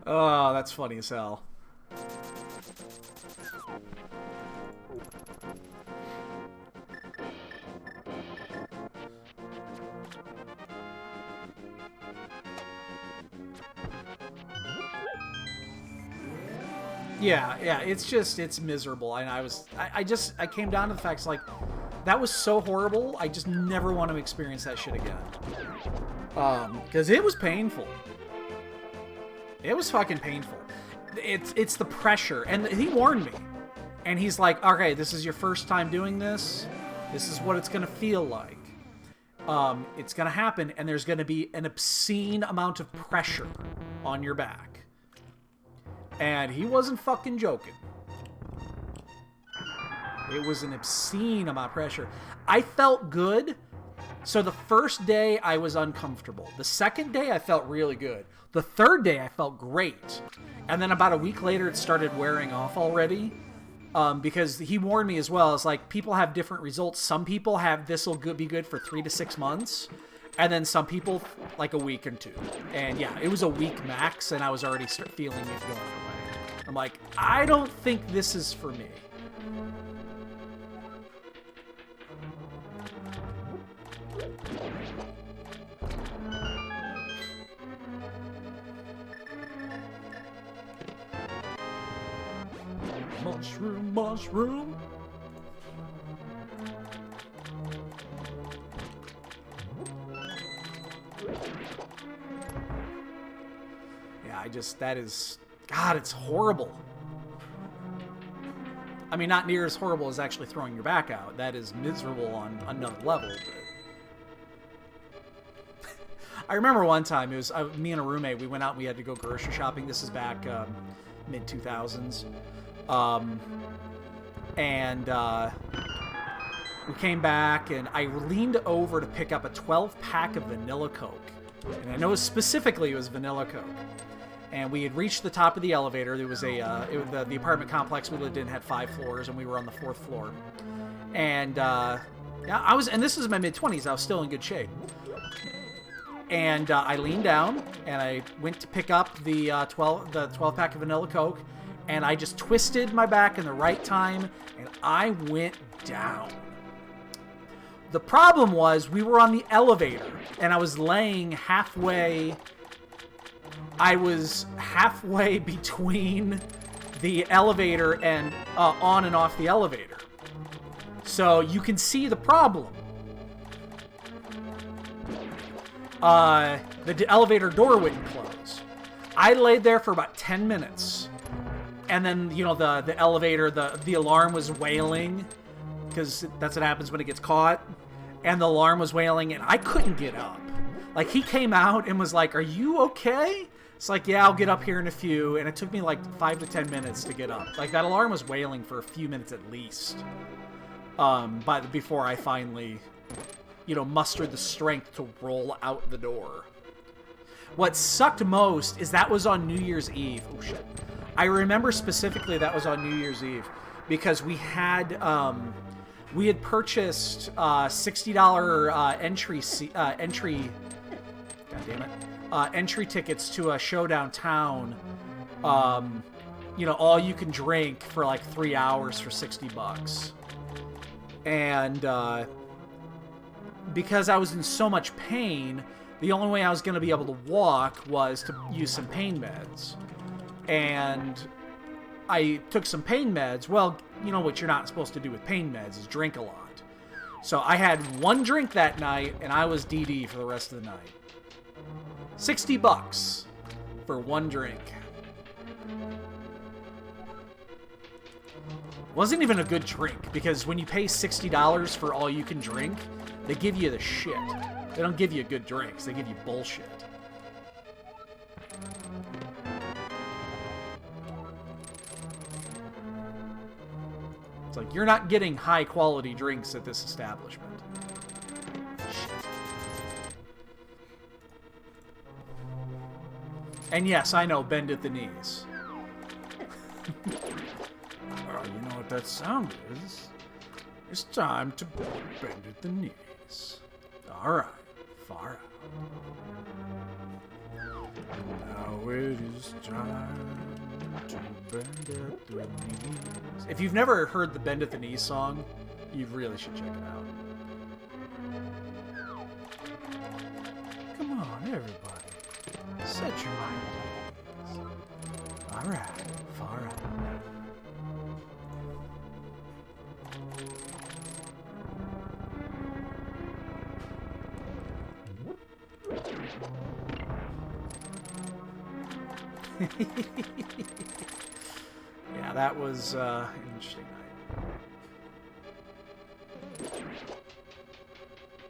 Oh, that's funny as hell. Yeah, it's miserable. And I came down to the facts, like, that was so horrible, I just never want to experience that shit again. Because it was painful. It was fucking painful. It's the pressure. And he warned me. And he's like, okay, this is your first time doing this. This is what it's going to feel like. It's going to happen, and there's going to be an obscene amount of pressure on your back. And he wasn't fucking joking. It was an obscene amount of pressure. I felt good. So the first day I was uncomfortable. The second day I felt really good. The third day I felt great. And then about a week later it started wearing off already. Because he warned me as well. It's like, people have different results. Some people have this will be good for 3 to 6 months. And then some people, like a week or 2. And yeah, it was a week max, and I was already feeling it going away. I'm like, I don't think this is for me. Mushroom, mushroom. Yeah, that is, God, it's horrible. I mean, not near as horrible as actually throwing your back out. That is miserable on another level. But I remember one time, it was me and a roommate, we went out and we had to go grocery shopping. This is back mid-2000s. We came back, and I leaned over to pick up a 12-pack of vanilla Coke. And I know specifically it was vanilla Coke. And we had reached the top of the elevator. There was the apartment complex we lived in had 5 floors, and we were on the 4th floor. And yeah, and this was my mid-20s. I was still in good shape. And I leaned down, and I went to pick up the 12-pack of vanilla Coke, and I just twisted my back in the right time, and I went down. The problem was we were on the elevator, and I was laying halfway. I was halfway between the elevator and on and off the elevator. So you can see the problem. The elevator door wouldn't close. I laid there for about 10 minutes. And then, you know, the elevator, the alarm was wailing, because that's what happens when it gets caught. And the alarm was wailing, and I couldn't get up. Like, he came out and was like, "Are you okay?" It's like, "Yeah, I'll get up here in a few." And it took me like 5 to 10 minutes to get up. Like, that alarm was wailing for a few minutes at least. But before I finally, you know, mustered the strength to roll out the door. What sucked most is that was on New Year's Eve. Oh, shit. I remember specifically that was on New Year's Eve because we had purchased $60 entry tickets to a show downtown. You know, all you can drink for like 3 hours for $60. And because I was in so much pain, the only way I was going to be able to walk was to use some pain meds. And I took some pain meds. Well, you know what you're not supposed to do with pain meds is drink a lot. So I had one drink that night, and I was DD for the rest of the night. $60 for one drink. Wasn't even a good drink, because when you pay $60 for all you can drink, they give you the shit. They don't give you good drinks, they give you bullshit. It's like, you're not getting high-quality drinks at this establishment. Shit. And yes, I know, bend at the knees. that sound is. It's time to bend at the knees. Alright, far out. Now it is time to bend at the knees. If you've never heard the Bend at the Knees song, you really should check it out. Come on, everybody. Set your mind at ease. Alright, far out. Yeah, that was an interesting night.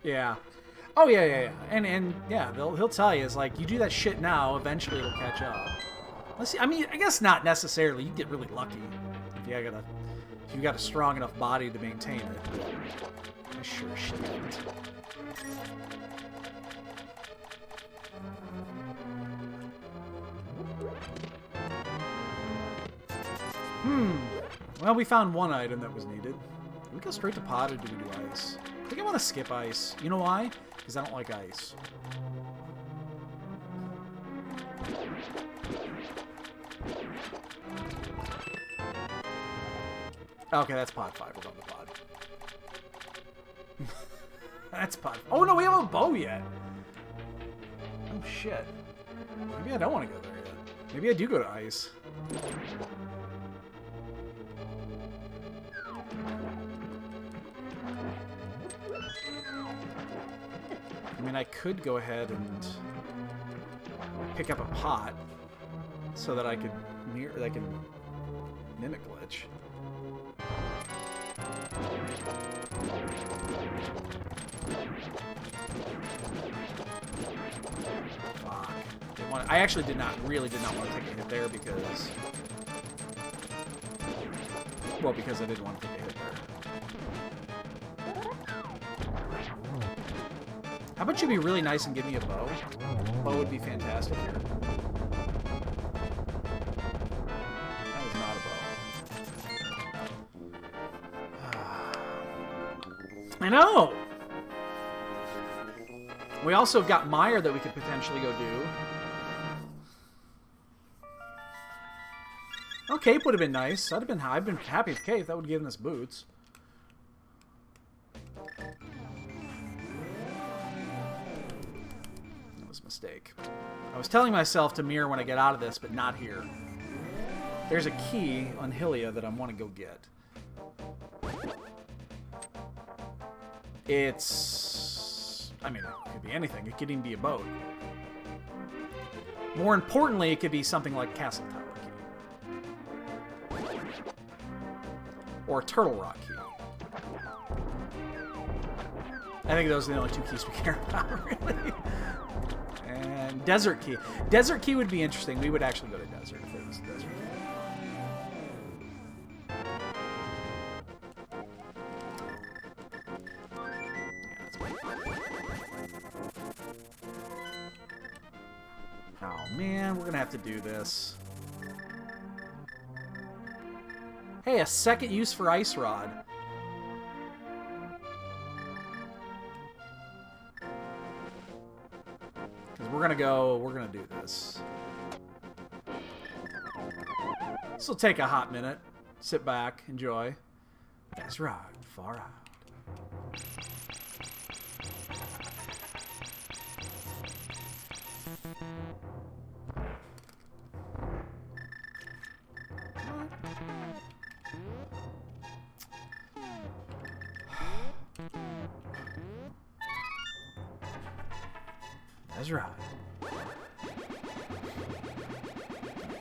Yeah. Oh yeah. And yeah, he'll tell you, it's like, you do that shit now, eventually it'll catch up. Let's see. I mean, I guess not necessarily. You get really lucky if you got a strong enough body to maintain it. I sure shit didn't. Well, we found one item that was needed. Do we go straight to pot or do we do ice? I think I want to skip ice. You know why? Because I don't like ice. Okay, that's pot 5. We're going to pod. That's pot. Oh no, we haven't a bow yet. Oh shit. Maybe I don't want to go there yet. Maybe I do go to ice. I mean, I could go ahead and pick up a pot so that I could mimic glitch. Fuck. I actually really did not want to take a hit there because, well, because I didn't want to take a hit there. How about you be really nice and give me a bow? Bow would be fantastic here. That is not a bow. I know! We also have got Mire that we could potentially go do. Oh, cape would have been nice. I'd have been happy with cape. That would have given us boots. Mistake. I was telling myself to mirror when I get out of this, but not here. There's a key on Hylia that I want to go get. It's... I mean, it could be anything. It could even be a boat. More importantly, it could be something like Castle Tower key. Or Turtle Rock key. I think those are the only two keys we care about, really. And Desert Key. Desert Key would be interesting. We would actually go to Desert if it was a Desert Key. Oh man, we're gonna have to do this. Hey, a second use for Ice Rod. We're gonna do this. This will take a hot minute. Sit back, enjoy. That's right, far out. That's right.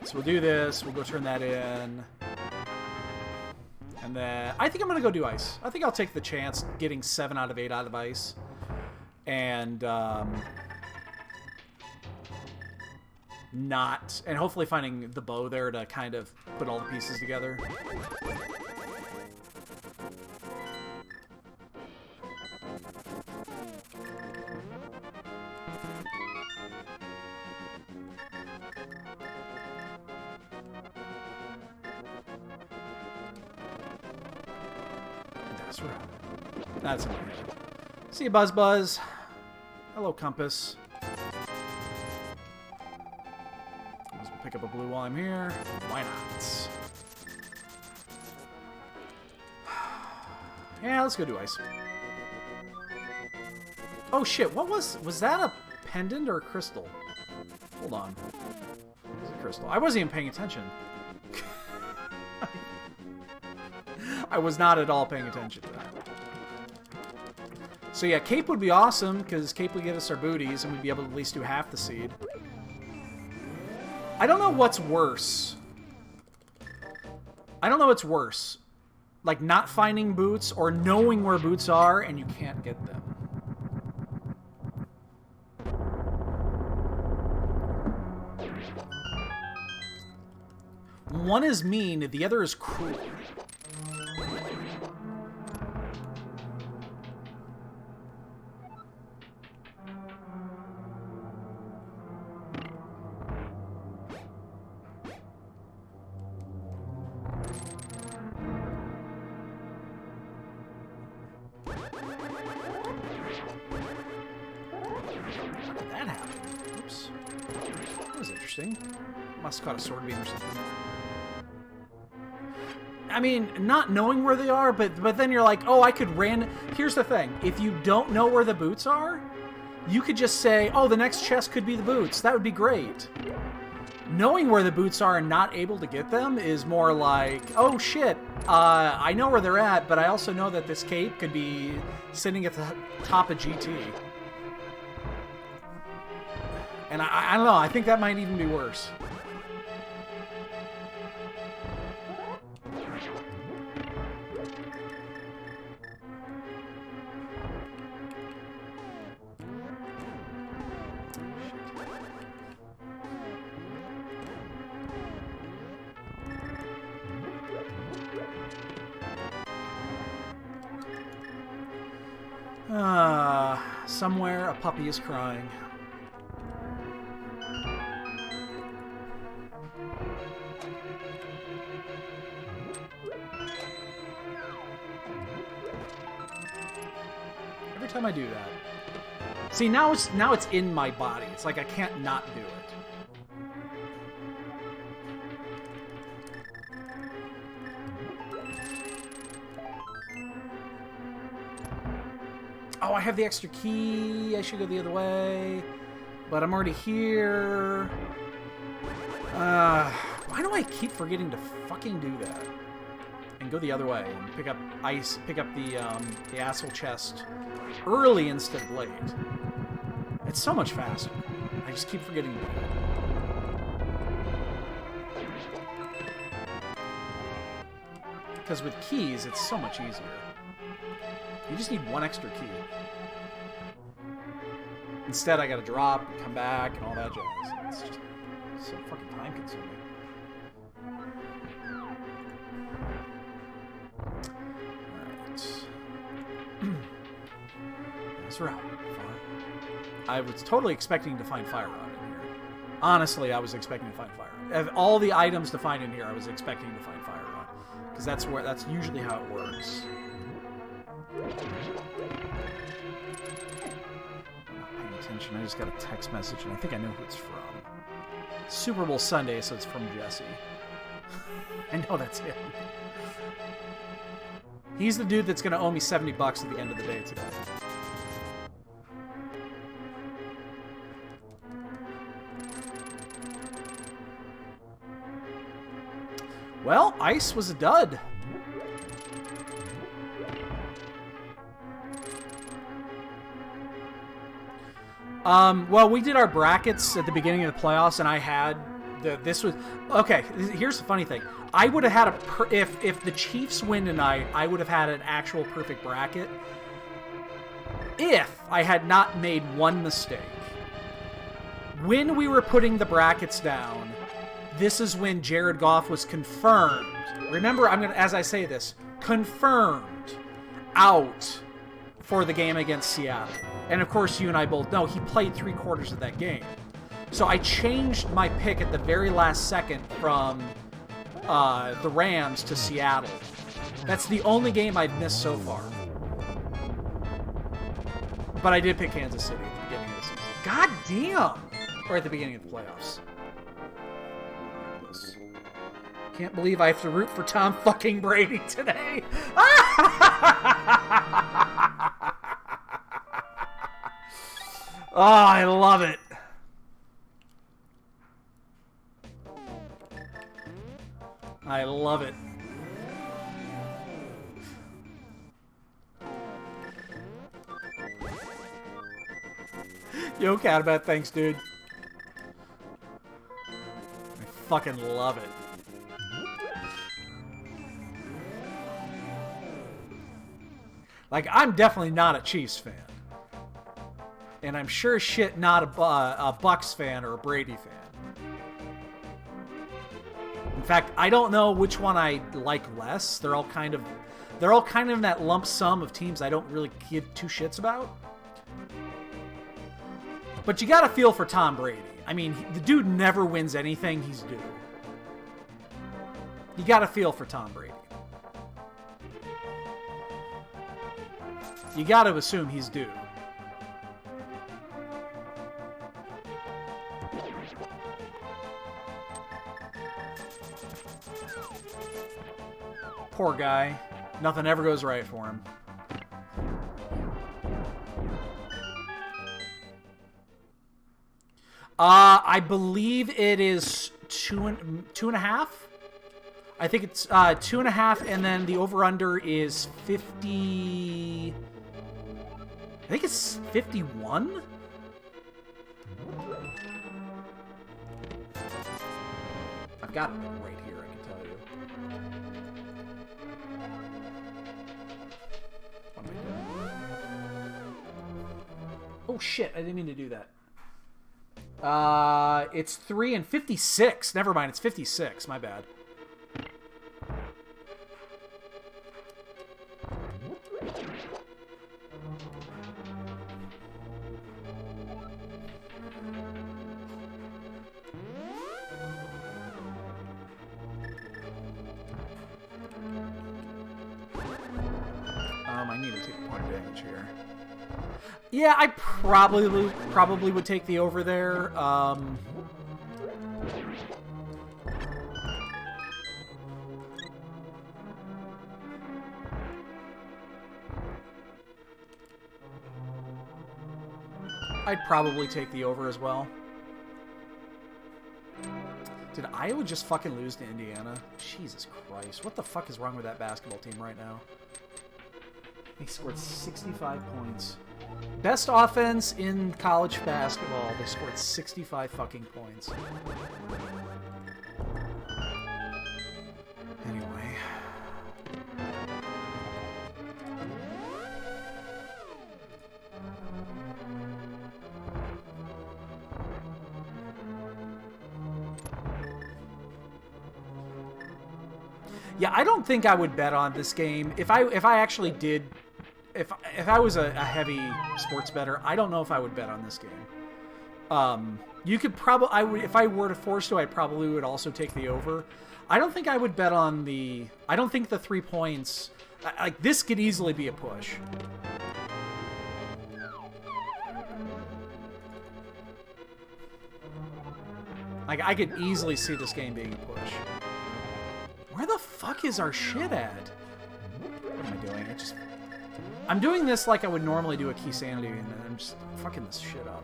So we'll do this. We'll go turn that in. And then I think I'm going to go do ice. I think I'll take the chance getting 7 out of 8 out of ice. And and hopefully finding the bow there to kind of put all the pieces together. Nice round. That's in my head. See you, Buzz Buzz. Hello, Compass. Let's pick up a blue while I'm here. Why not? Yeah, let's go do ice. Oh shit, what was that a pendant or a crystal? Hold on. It was a crystal. I wasn't even paying attention. I was not at all paying attention to that. So yeah, Cape would be awesome, because Cape would give us our booties, and we'd be able to at least do half the seed. I don't know what's worse. I don't know what's worse. Like, not finding boots, or knowing where boots are, and you can't get them. One is mean, the other is cruel. Must have caught a sword beam or something. I mean, not knowing where they are, but then you're like, oh, I could Here's the thing. If you don't know where the boots are, you could just say, oh, the next chest could be the boots. That would be great. Knowing where the boots are and not able to get them is more like, oh, shit. I know where they're at, but I also know that this cape could be sitting at the top of GT. And I don't know, I think that might even be worse. Somewhere a puppy is crying. Every time I do that. See, now it's in my body. It's like I can't not do it. Oh, I have the extra key. I should go the other way. But I'm already here. Why do I keep forgetting to fucking do that? And go the other way and pick up ice, pick up the asshole chest early instead of late. It's so much faster. I just keep forgetting to do it. Because with keys, it's so much easier. You just need one extra key. Instead, I gotta drop and come back and all that jazz. It's just so fucking time consuming. Alright. That's right. I was totally expecting to find Fire Rod in here. Honestly, I was expecting to find Fire Rod. Of all the items to find in here, I was expecting to find Fire Rod. Because that's usually how it works. Attention. I just got a text message and I think I know who it's from. Super Bowl Sunday, so it's from Jesse. I know that's him. He's the dude that's going to owe me $70 at the end of the day today. Well, ice was a dud. Well, we did our brackets at the beginning of the playoffs, and I had this was okay. Here's the funny thing: I would have had if the Chiefs win tonight, I would have had an actual perfect bracket if I had not made one mistake. When we were putting the brackets down, this is when Jared Goff was confirmed. Remember, as I say this, confirmed out for the game against Seattle. And of course, you and I both know he played 3/4 of that game. So I changed my pick at the very last second from the Rams to Seattle. That's the only game I've missed so far. But I did pick Kansas City at the beginning of the season. God damn! Or at the beginning of the playoffs. Can't believe I have to root for Tom fucking Brady today. Oh, I love it. I love it. Yo, Catabat, thanks, dude. I fucking love it. Like, I'm definitely not a Chiefs fan. And I'm sure as shit not a Bucks fan or a Brady fan. In fact, I don't know which one I like less. They're all kind of in that lump sum of teams I don't really give two shits about. But you gotta feel for Tom Brady. I mean, the dude never wins anything he's due. You gotta feel for Tom Brady. You gotta assume he's due. Poor guy. Nothing ever goes right for him. I believe it is two and a half. I think it's 2.5, and then the over/under is 50. I think it's 51. I've got it right here. I can tell you. What am I doing? Oh shit! I didn't mean to do that. It's 3 and 56. Never mind, it's 56. My bad. I need to take a point of damage here. Yeah, I probably would take the over there. I'd probably take the over as well. Did Iowa just fucking lose to Indiana? Jesus Christ. What the fuck is wrong with that basketball team right now? They scored 65 points. Best offense in college basketball. They scored 65 fucking points. Anyway. Yeah, I don't think I would bet on this game. If I actually did, if I was a heavy sports bettor, I don't know if I would bet on this game. You could probably, if I were to force to, I probably would also take the over. I don't think I would bet on the. I don't think the 3 points. Like, this could easily be a push. Like, I could easily see this game being a push. Where the fuck is our shit at? What am I doing? I'm doing this like I would normally do a Keysanity, and I'm just fucking this shit up.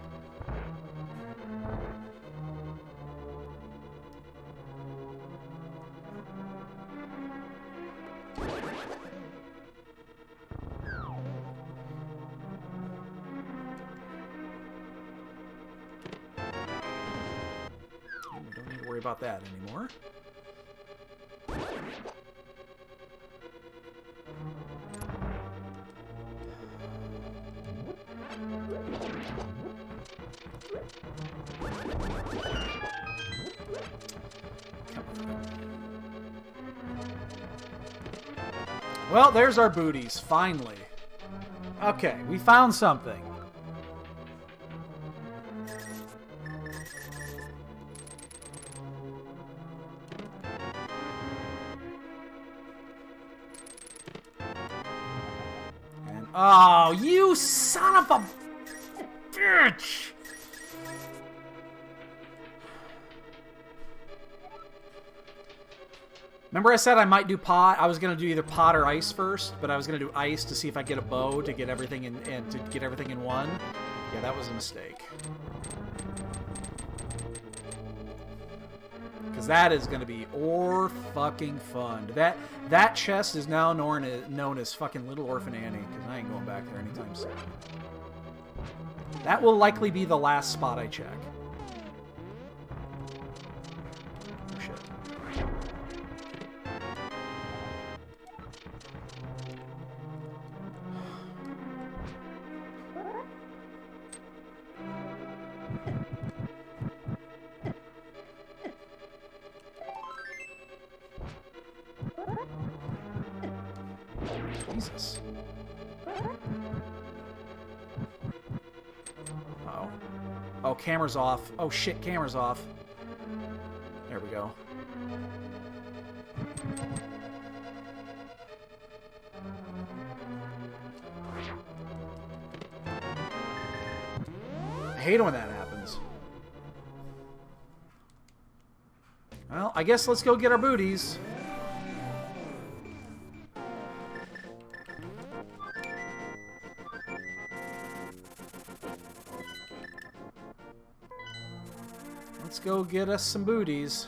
We don't need to worry about that anymore. Well, there's our booties, finally. Okay, we found something. Oh, you son of a bitch! Remember I said I might do pot? I was gonna do either pot or ice first, but I was gonna do ice to see if I get a bow to get everything in and to get everything in one. Yeah, that was a mistake. Because that is gonna be fucking fun. That chest is now known as fucking Little Orphan Annie, because I ain't going back there anytime soon. That will likely be the last spot I check. Oh shit. Jesus. Uh-oh. Oh, camera's off. Oh shit, camera's off. There we go. I hate it when that happens. Well, I guess let's go get our booties. Let's go get us some booties.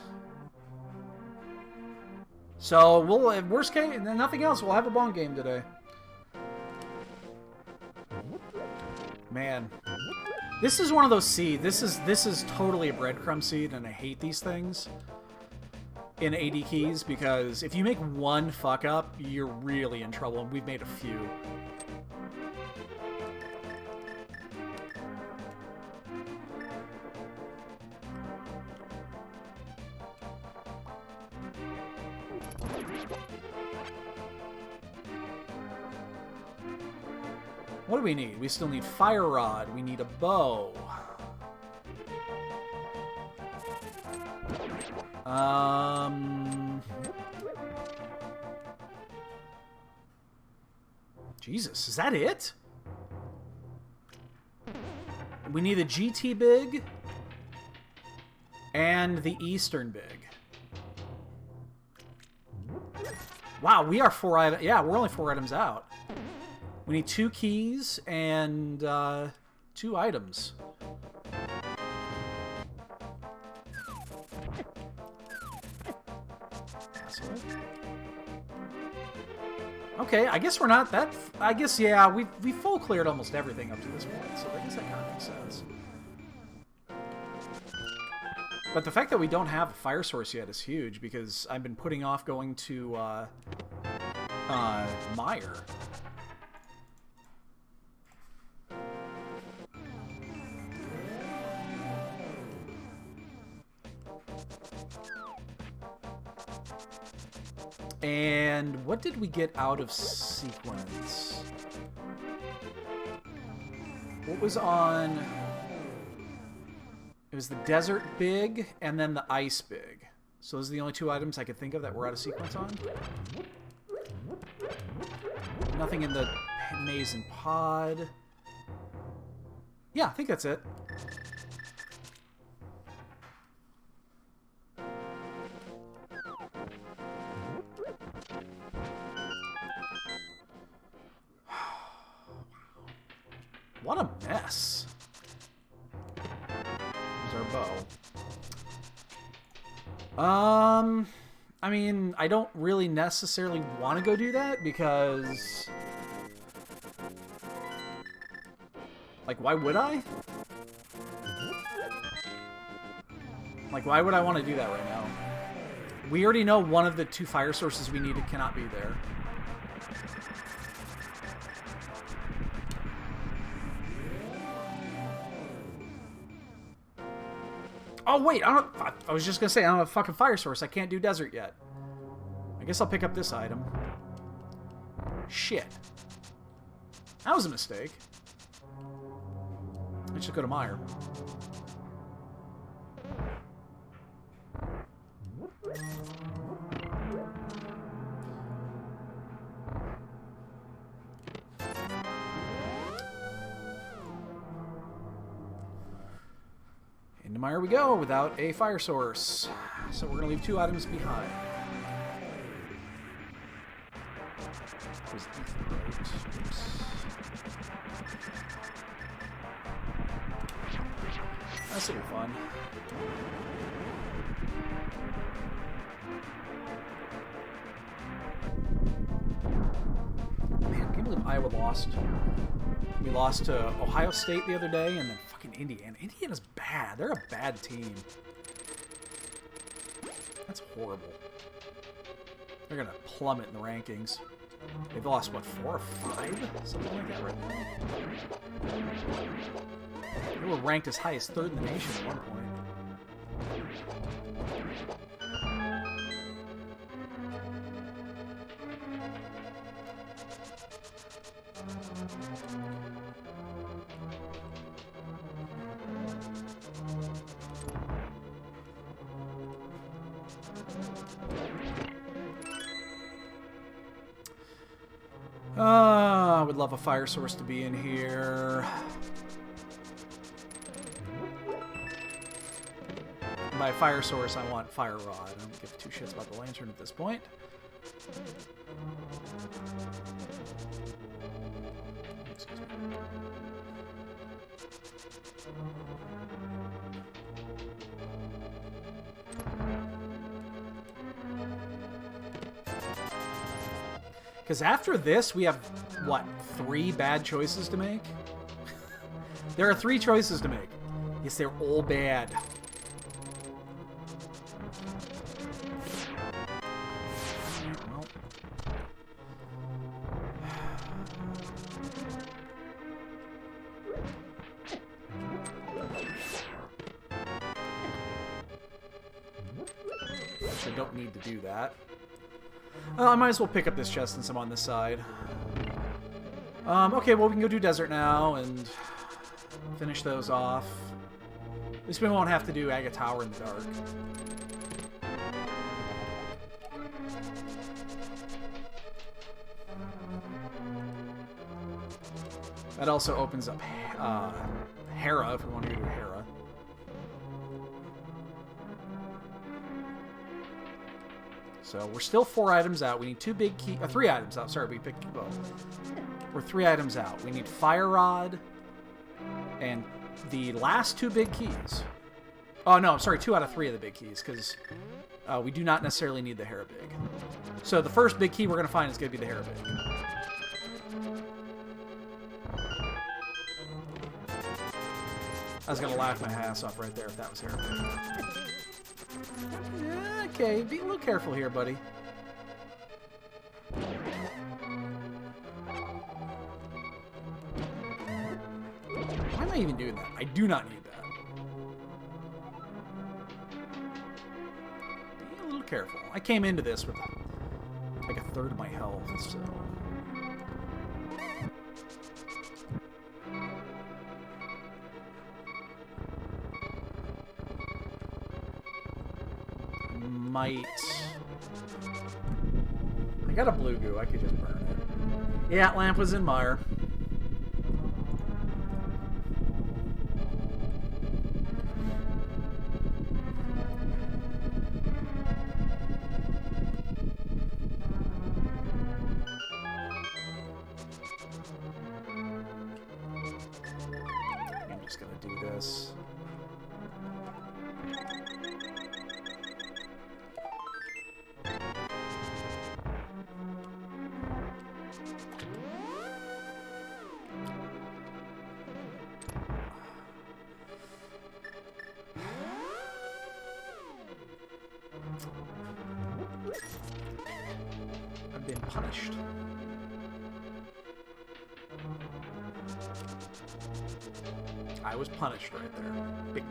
So, we'll, worst case, nothing else, we'll have a bong game today. Man. This is one of those seeds. This is totally a breadcrumb seed, and I hate these things in AD keys, because if you make one fuck up, you're really in trouble, and we've made a few. What do we need? We still need fire rod. We need a bow. Jesus, is that it? We need the GT big and the Eastern big. Wow, we are 4 items. Yeah, we're only 4 items out. We need 2 keys and 2 items. Okay, I guess we're not that... I guess, yeah, we full cleared almost everything up to this point, so I guess that kind of makes sense. But the fact that we don't have a fire source yet is huge, because I've been putting off going to Meyer. And what did we get out of sequence? What was on... It was the desert big and then the ice big. So those are the only 2 items I could think of that we're out of sequence on. Nothing in the maze and pod. Yeah, I think that's it. What a mess. There's our bow. I mean, I don't really necessarily want to go do that because... Like, why would I? Like, why would I want to do that right now? We already know one of the 2 fire sources we needed cannot be there. Oh, wait, I was just gonna say, I don't have a fucking fire source. I can't do desert yet. I guess I'll pick up this item. Shit. That was a mistake. I should go to Meyer. Into Mire we go without a fire source. So we're going to leave 2 items behind. Was ether right? Oops. This will be fun. Man, I can't believe Iowa lost. We lost to Ohio State the other day, and then fucking Indiana. Indiana's bad. They're a bad team. That's horrible. They're gonna plummet in the rankings. They've lost, what, 4 or 5? Something like that right now. They were ranked as high as 3rd in the nation at one point. I would love a fire source to be in here. By fire source, I want fire rod. I don't give 2 shits about the lantern at this point. Excuse me. Because after this, we have, what, 3 bad choices to make? There are 3 choices to make. Yes, they're all bad. Well. I don't need to do that. I might as well pick up this chest since I'm on this side. Okay, well, we can go do desert now and finish those off. At least we won't have to do Agate Tower in the dark. That also opens up Hera, if we want to go to Hera. So we're still 4 items out. We need 2 big keys. 3 items out. Sorry, we picked. Well, we're 3 items out. We need Fire Rod and the last 2 big keys. Oh no, I'm sorry, 2 out of 3 of the big keys because we do not necessarily need the Hera big. So the first big key we're gonna find is gonna be the Hera big. I was gonna laugh my ass off right there if that was Hera big. Okay, be a little careful here, buddy. Why am I even doing that? I do not need that. Be a little careful. I came into this with like 1/3 of my health, so... Might... I got a blue goo. I could just burn it. Yeah, lamp was in Mire. I'm just gonna do this. I've been punished. I was punished right there. Big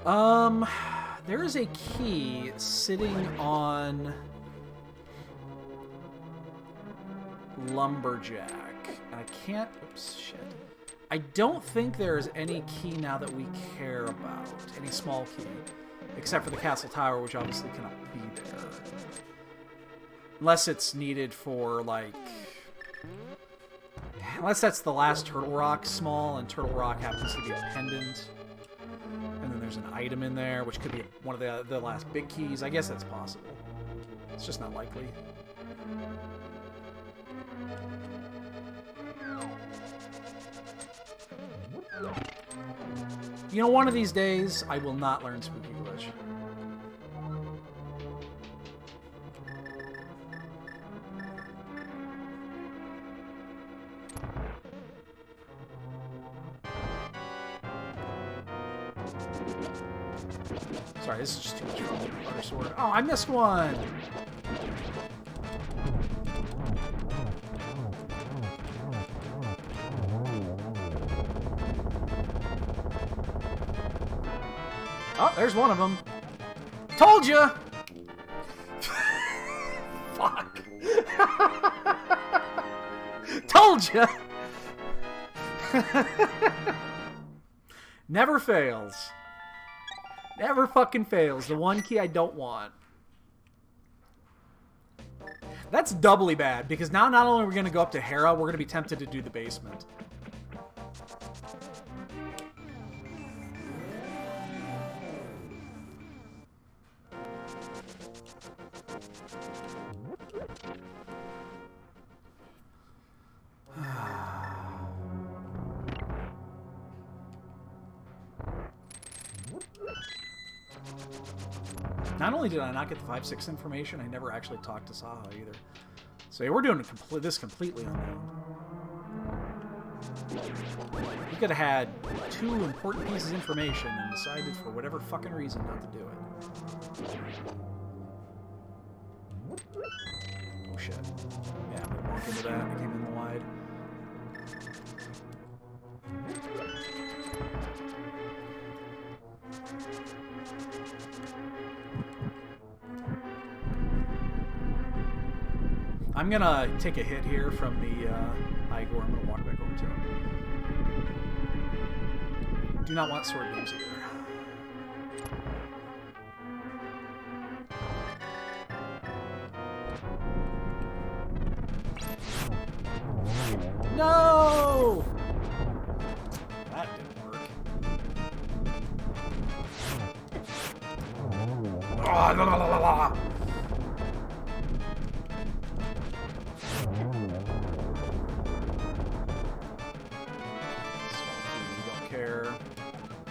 time. There is a key sitting on Lumberjack. And I can't... Oops, shit. I don't think there's any key now that we care about. Any small key. Except for the Castle Tower, which obviously cannot be there. Unless it's needed for, like... Unless that's the last Turtle Rock small, and Turtle Rock happens to be a pendant. And then there's an item in there, which could be one of the last big keys. I guess that's possible. It's just not likely. You know, one of these days, I will not learn Spooky Glitch. Sorry, this is just too much fun. Butter sword. Oh, I missed one! Oh, there's one of them. Told ya! Fuck. Told ya! Never fails. Never fucking fails. The one key I don't want. That's doubly bad, because now not only are we going to go up to Hera, we're going to be tempted to do the basement. Not only did I not get the 5-6 information, I never actually talked to Saha either. So yeah, we're doing this completely on our own. We could have had 2 important pieces of information and decided for whatever fucking reason not to do it. Oh shit. Yeah, I'm gonna walk into that. I came in the wide. I'm gonna take a hit here from the Igor. I'm gonna walk back over to him. Do not want sword beams either. No! That didn't work. Oh, la, la, la, la, la.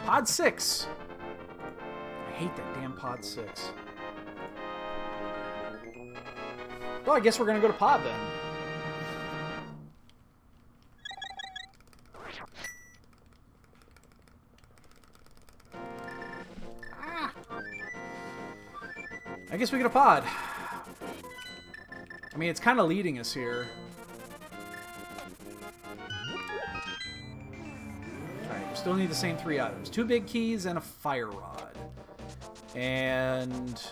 Pod 6! I hate that damn Pod 6. Well, I guess we're gonna go to Pod then. Ah. I guess we get a Pod. I mean, it's kind of leading us here. Still need the same 3 items. 2 big keys and a fire rod. And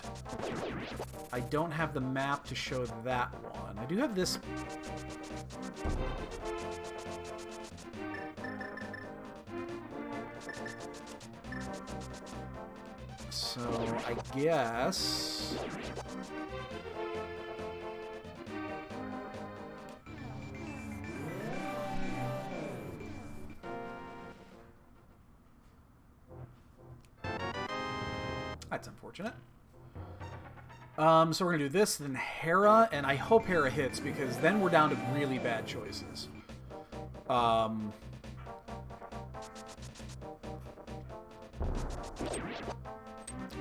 I don't have the map to show that one. I do have this. So I guess that's unfortunate. So we're gonna do this, then Hera, and I hope Hera hits, because then we're down to really bad choices.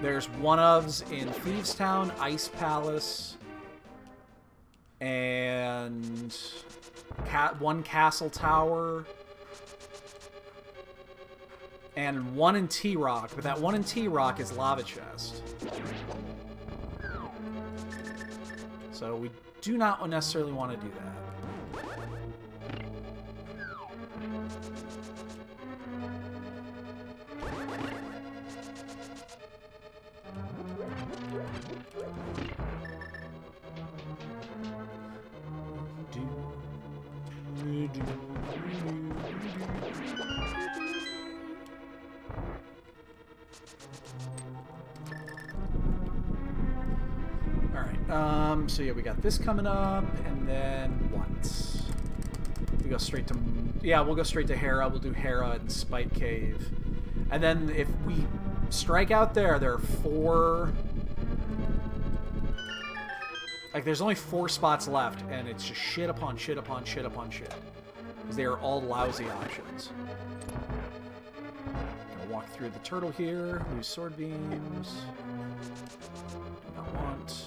There's one-ofs in Thieves Town, Ice Palace, and one Castle Tower. And one in T-Rock, but that one in T-Rock is Lava Chest. So we do not necessarily want to do that. So yeah, we got this coming up, and then what? We go straight to... Yeah, we'll go straight to Hera. We'll do Hera and Spike Cave. And then if we strike out there, there are 4... Like, there's only 4 spots left, and it's just shit upon shit upon shit upon shit. Because they are all lousy options. Gonna walk through the turtle here. Use sword beams. Do not want...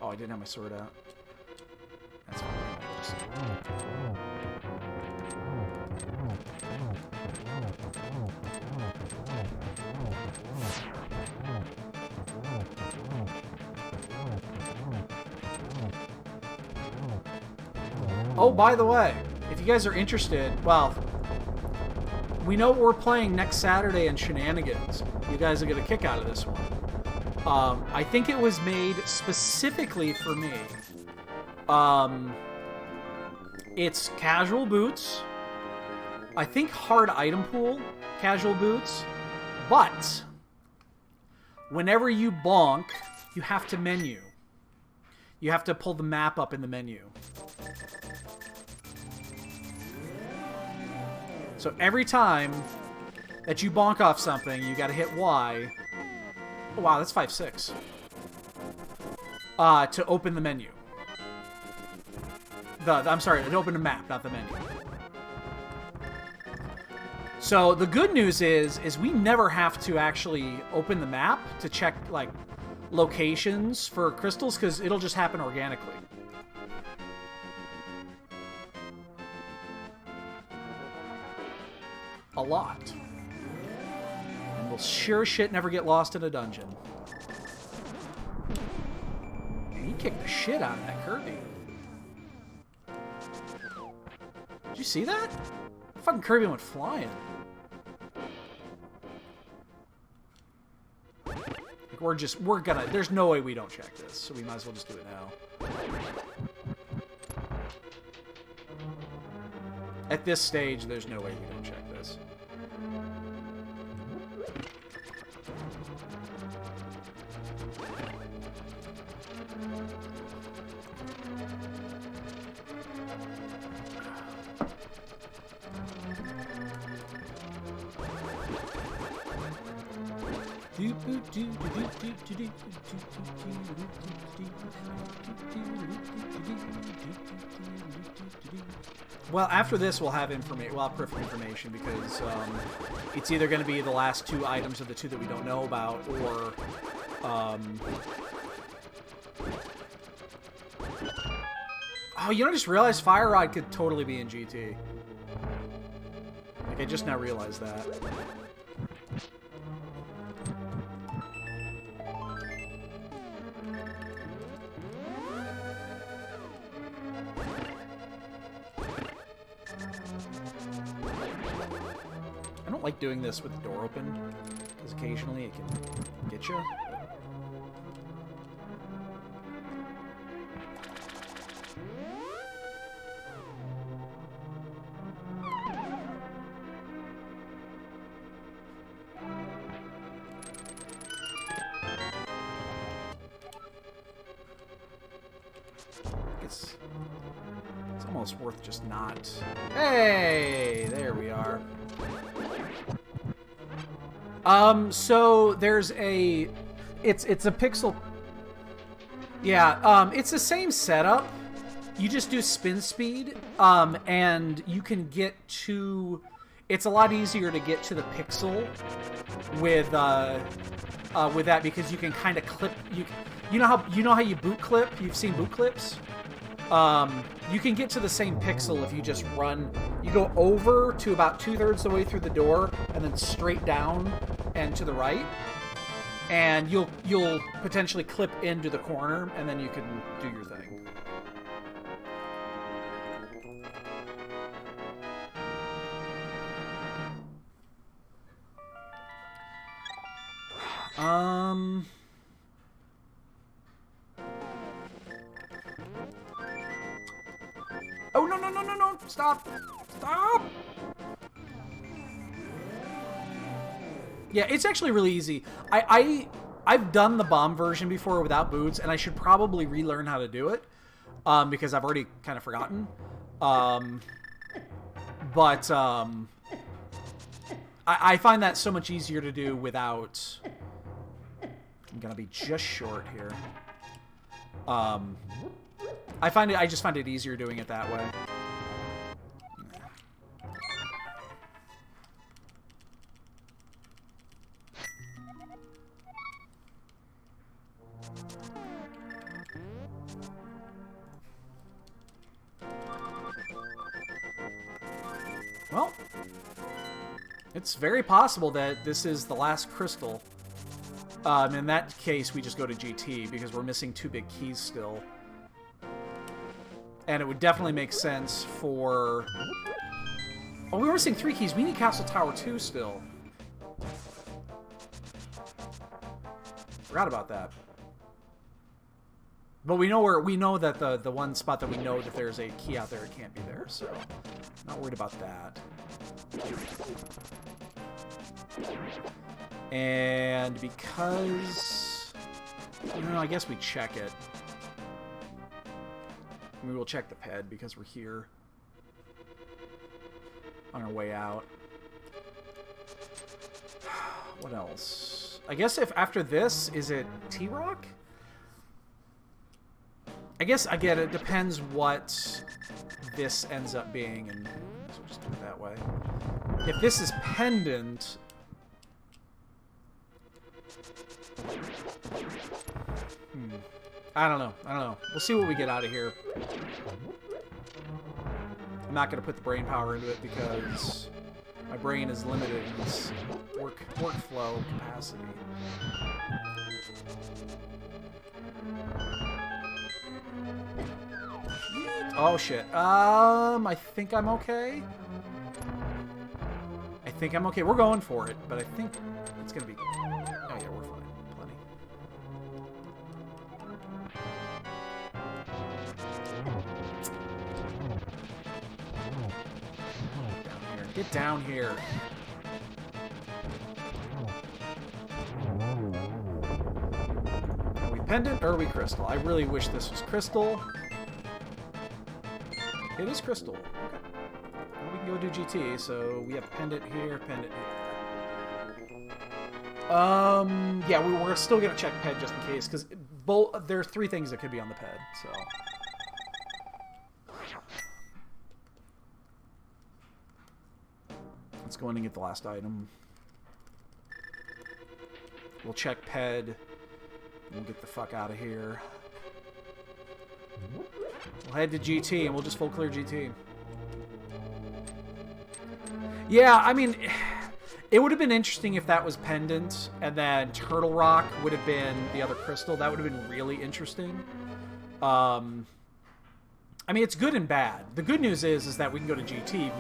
Oh, I didn't have my sword out. That's fine. Oh, by the way, if you guys are interested, well, we know what we're playing next Saturday in Shenanigans. You guys will get a kick out of this one. I think it was made specifically for me. It's casual boots. I think hard item pool, casual boots. But whenever you bonk, you have to menu. You have to pull the map up in the menu. So every time that you bonk off something, you gotta hit Y. Oh, wow, that's 5-6. To open the menu. I'm sorry, to open the map, not the menu. So the good news is we never have to actually open the map to check, like, locations for crystals, because it'll just happen organically. A lot. And we'll sure as shit never get lost in a dungeon. And he kicked the shit out of that Kirby. Did you see that? Fucking Kirby went flying. Like, we're gonna, there's no way we don't check this, so we might as well just do it now. At this stage, there's no way we don't check this. Well, after this, we'll have information. We'll have perfect information because it's either going to be the last 2 items of the 2 that we don't know about, or oh, you know, I just realized Fire Rod could totally be in GT. Like, I just now realized that. I don't like doing this with the door open, because occasionally it can get you. It's almost worth just not. Hey, there we are. So there's a, it's a pixel. Yeah, it's the same setup. You just do spin speed, and you can get to. It's a lot easier to get to the pixel with that because you can kind of clip. You know how you boot clip. You've seen boot clips. You can get to the same pixel if you just run. You go over to about 2/3 the way through the door, and then straight down and to the right, and you'll potentially clip into the corner, and then you can do your thing. Stop! Stop! Yeah, it's actually really easy. I've done the bomb version before without boots, and I should probably relearn how to do it, because I've already kind of forgotten. I find that so much easier to do without... I'm gonna be just short here. I just find it easier doing it that way. Well, it's very possible that this is the last crystal. In that case, we just go to GT, because we're missing 2 big keys still. And it would definitely make sense for... Oh, we were missing 3 keys. We need Castle Tower 2 still. Forgot about that. But we know that the one spot that we know that there's a key out there, it can't be there, so not worried about that. And because, I guess we check it. We will check the ped because we're here on our way out. What else? I guess if after this, is it T-Rock? I guess, again, it depends what this ends up being, and so we'll just do it that way. If this is Pendant... I don't know. We'll see what we get out of here. I'm not going to put the brain power into it because my brain is limited in its workflow capacity. Oh shit. I think I'm okay. We're going for it, but I think it's gonna be... Oh yeah, we're fine. Plenty. Get down here. Are we Pendant or are we Crystal? I really wish this was Crystal. It is Crystal. Okay. Well, we can go do GT, so we have Pendant here, Pendant here. Yeah, we're still gonna check ped just in case, because there are 3 things that could be on the ped, so... Let's go in and get the last item. We'll check ped, and we'll get the fuck out of here. We'll head to GT, and we'll just full clear GT. Yeah, I mean, it would have been interesting if that was Pendant, and then Turtle Rock would have been the other crystal. That would have been really interesting. I mean, it's good and bad. The good news is that we can go to GT,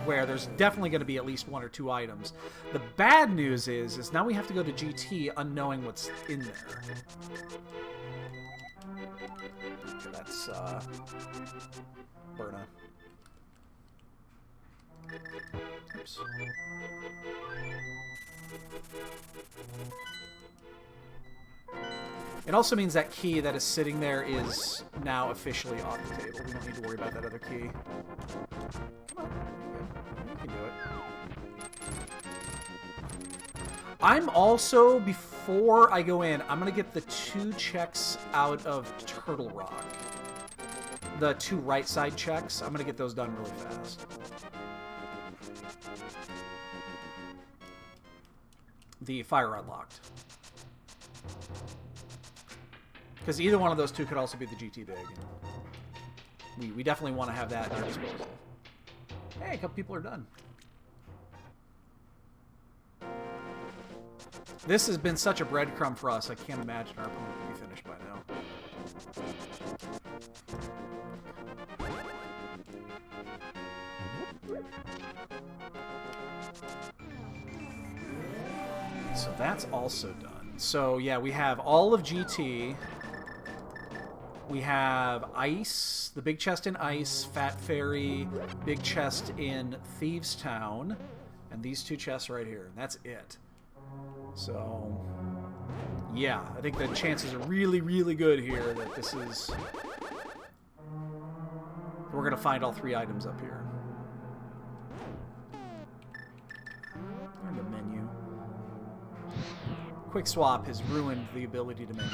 where there's definitely going to be at least 1 or 2 items. The bad news is now we have to go to GT unknowing what's in there. Okay, that's, Berna. Oops. It also means that key that is sitting there is now officially off the table. We don't need to worry about that other key. Come on. You can do it. I'm also, before I go in, I'm going to get the 2 checks out of Turtle Rock. The 2 right side checks. I'm going to get those done really fast. The fire unlocked. Because either one of those 2 could also be the GT Big. We definitely want to have that at our disposal. Hey, a couple people are done. This has been such a breadcrumb for us, I can't imagine our opponent would be finished by now. So that's also done. So yeah, we have all of GT. We have ice, the big chest in ice, Fat Fairy, big chest in Thieves Town, and these 2 chests right here. And that's it. So, yeah, I think the chances are really, really good here that this is... We're going to find all 3 items up here. Learn the menu. Quick swap has ruined the ability to menu.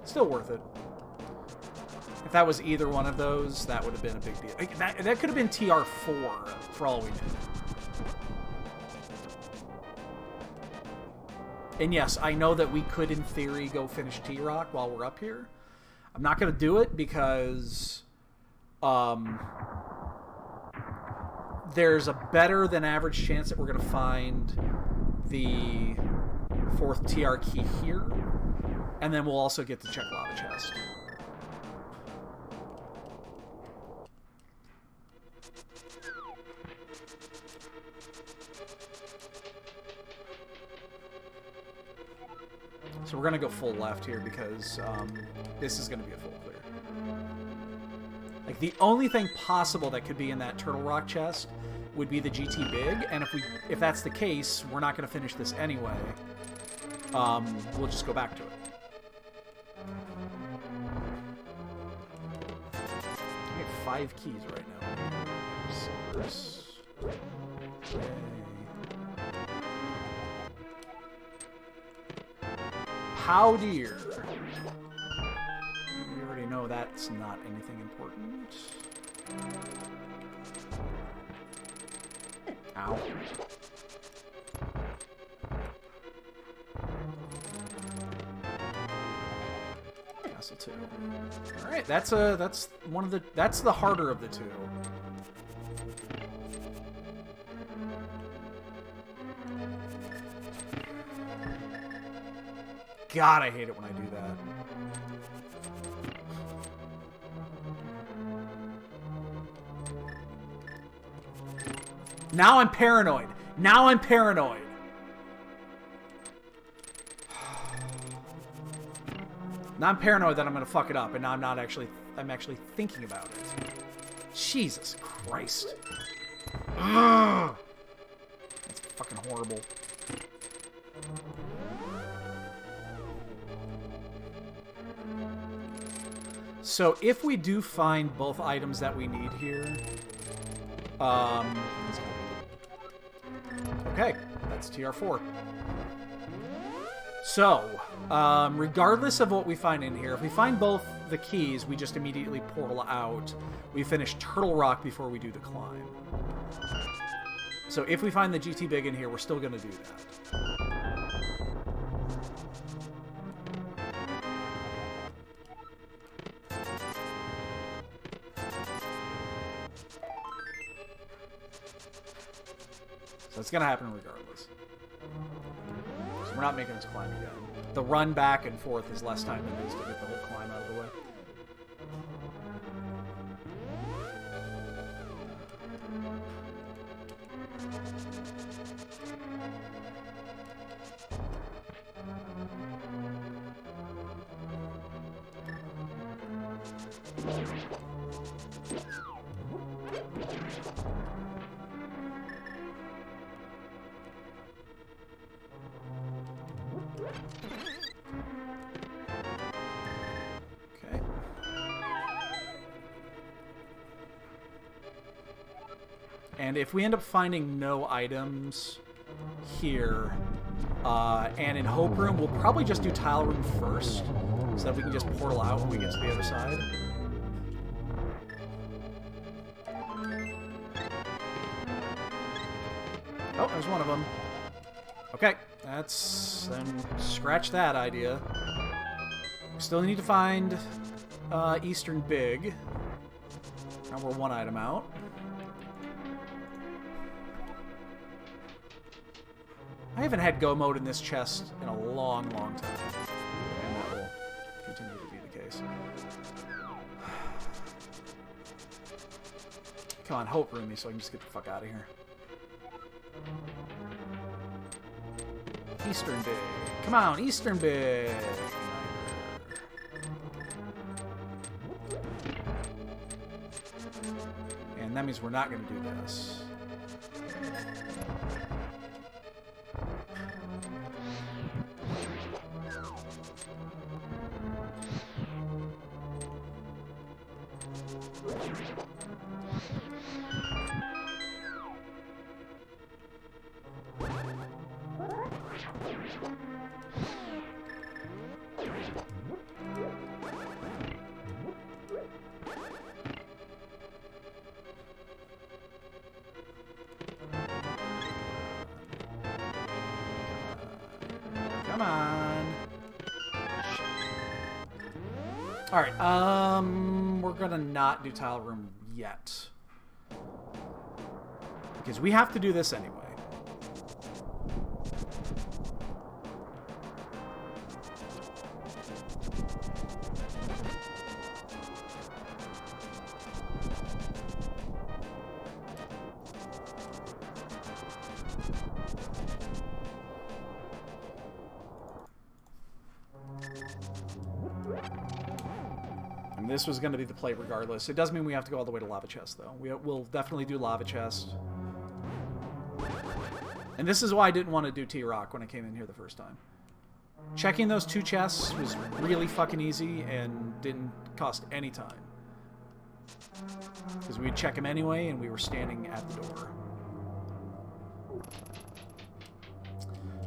Still worth it. If that was either one of those, that would have been a big deal. That could have been TR4, for all we knew. And yes, I know that we could, in theory, go finish T-Rock while we're up here. I'm not going to do it because there's a better than average chance that we're going to find the 4th TR key here. And then we'll also get the check lava chest. So we're going to go full left here because this is going to be a full clear. Like, the only thing possible that could be in that Turtle Rock chest would be the GT Big, and if that's the case, we're not going to finish this anyway. We'll just go back to it. We have 5 keys right now. Silvers. Okay. How dear. We already know that's not anything important. Ow. Castle 2. All right, that's the harder of the 2. God, I hate it when I do that. Now I'm paranoid. Now I'm paranoid. Now I'm paranoid that I'm going to fuck it up, and now I'm actually thinking about it. Jesus Christ. Ugh. That's fucking horrible. So if we do find both items that we need here, okay, that's TR4. So, regardless of what we find in here, if we find both the keys, we just immediately portal out. We finish Turtle Rock before we do the climb. So if we find the GT Big in here, we're still going to do that. So it's going to happen regardless. So we're not making this climb again. The run back and forth is less time than it is to get the whole climb out of the way. Okay. And if we end up finding no items here, and in Hope Room, we'll probably just do Tile Room first, so that we can just portal out when we get to the other side. Oh, there's one of them. Okay, then scratch that idea. We still need to find Eastern Big. Now we're one item out. I haven't had go mode in this chest in a long, long time. And that will continue to be the case. Come on, hope room me so I can just get the fuck out of here. Eastern Big. Come on, Eastern Big. And that means we're not going to do this. Come on. Alright, we're gonna not do tile room yet. Because we have to do this anyway. This was going to be the play regardless. It does mean we have to go all the way to Lava Chest, though. We'll definitely do Lava Chest. And this is why I didn't want to do T-Rock when I came in here the first time. Checking those 2 chests was really fucking easy and didn't cost any time. Because we'd check them anyway, and we were standing at the door.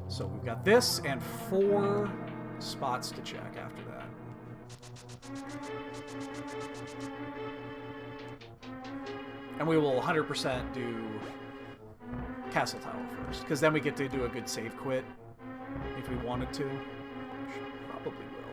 So we've got this and 4 spots to check after that. And we will 100% do Castle Tower first, because then we get to do a good save quit if we wanted to. Probably will.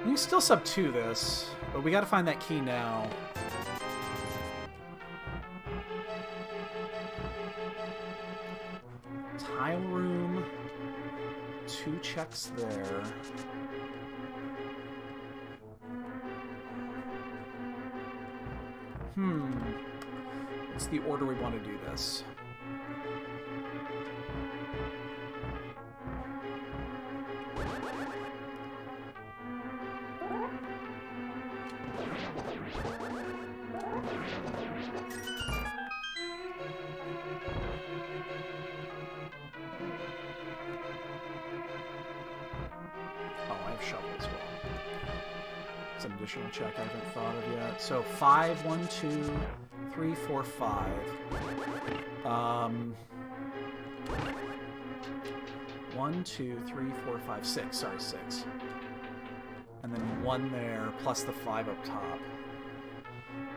We can still sub 2 this, but we gotta find that key now. Tile room. 2 checks there. What's the order we want to do this? Additional check I haven't thought of yet. So 5, 1, 2, 3, 4, 5. 1, 2, 3, 4, 5, 6. Sorry, 6. And then 1 there, plus the 5 up top.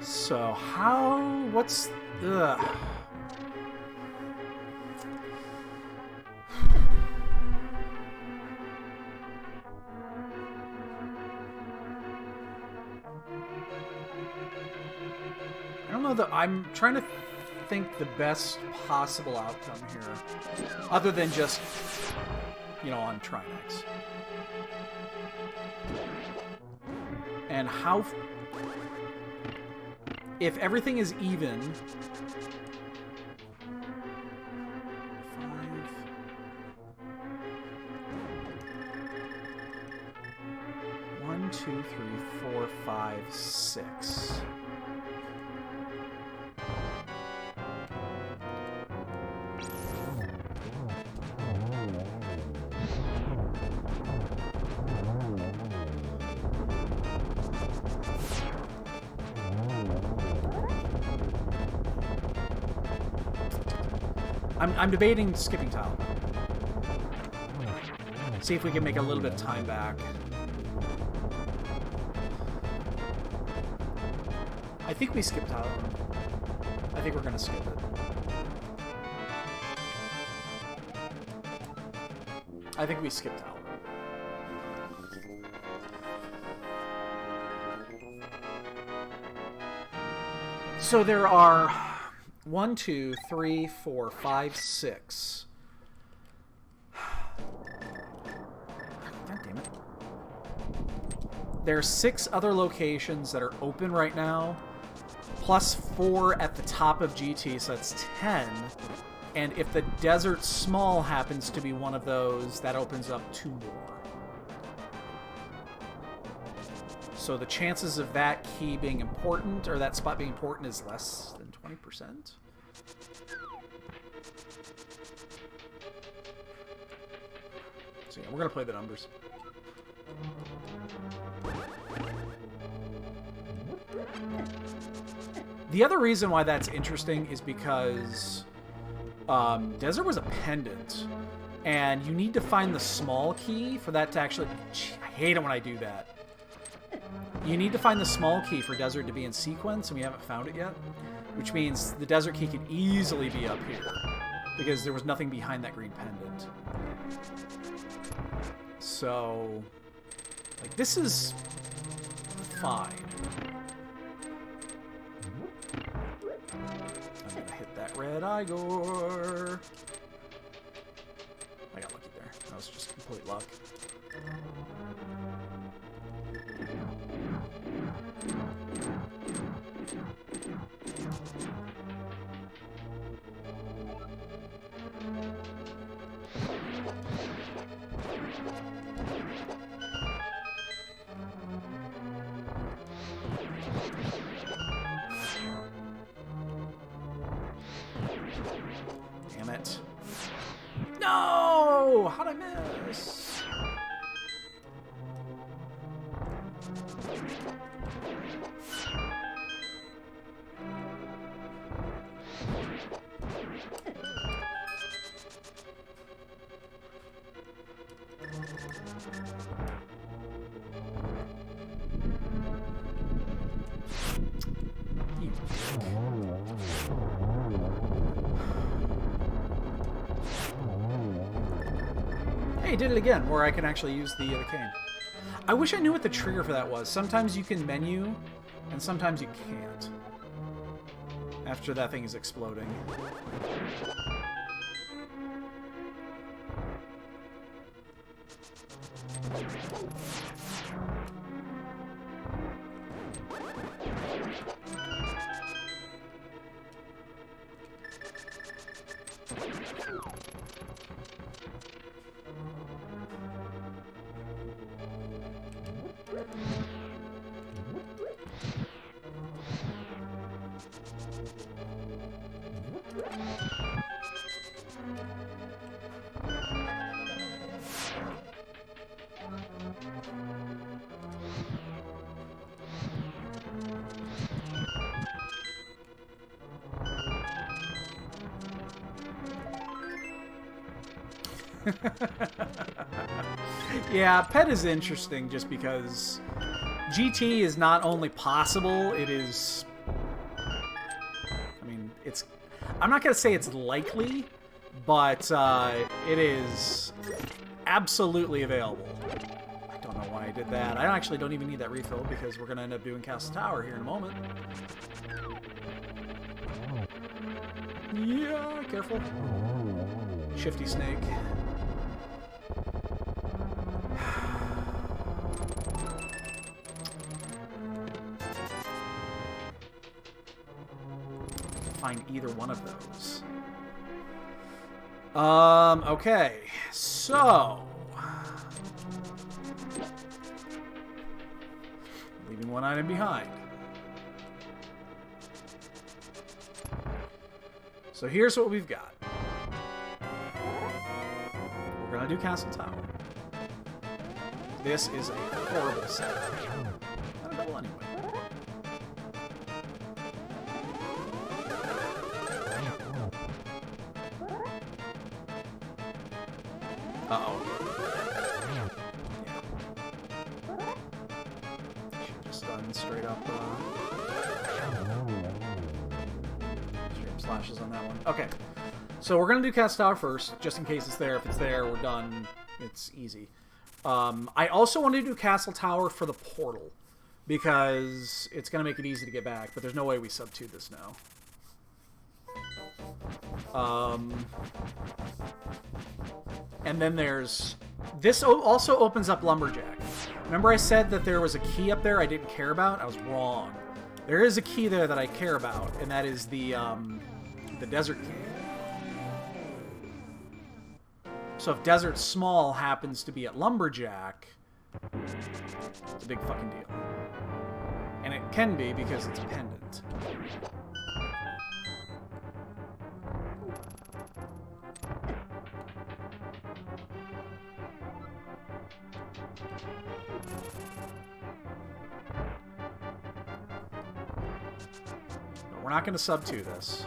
So what's the... I'm trying to think the best possible outcome here, other than just, you know, on Trinex. And how... If everything is even... 5... 1, 2, 3, 4, 5, 6... I'm debating skipping tile. See if we can make a little bit of time back. I think we skip tile. I think we're gonna skip it. I think we skipped out. So there are 1, 2, 3, 4, 5, 6. God damn it. There are 6 other locations that are open right now, plus 4 at the top of GT, so that's 10. And if the Desert Small happens to be one of those, that opens up 2 more. So the chances of that key being important, or that spot being important, is less than 20%. So yeah, we're going to play the numbers. The other reason why that's interesting is because Desert was a pendant, and you need to find the small key for that to actually... I hate it when I do that. You need to find the small key for Desert to be in sequence, and we haven't found it yet, which means the Desert key could easily be up here, because there was nothing behind that green pendant. So, like, this is fine. I'm gonna hit that red Igor. I got lucky there. That was just complete luck. Damn it. No! How'd I miss? Hey, did it again, where I can actually use the cane. I wish I knew what the trigger for that was. Sometimes you can menu, and sometimes you can't. After that thing is exploding. Yeah, pet is interesting just because GT is not only possible, it is... I mean, it's... I'm not going to say it's likely, but it is absolutely available. I don't know why I did that. I actually don't even need that refill because we're going to end up doing Castle Tower here in a moment. Yeah, careful. Shifty snake. Find either one of those. Okay. So, leaving one item behind. So here's what we've got. We're gonna do Castle Tower. This is a horrible set. Not a double anyway. Uh-oh. Yeah. Should've just done straight up, straight up slashes on that one. Okay. So we're gonna do Cast Tower first, just in case it's there. If it's there, we're done. It's easy. I also want to do Castle Tower for the portal, because it's going to make it easy to get back, but there's no way we sub-2 this now. And then there's... This also opens up Lumberjack. Remember I said that there was a key up there I didn't care about? I was wrong. There is a key there that I care about, and that is the Desert Key. So if Desert Small happens to be at Lumberjack, it's a big fucking deal. And it can be because it's a pendant. But we're not going to sub-2 this.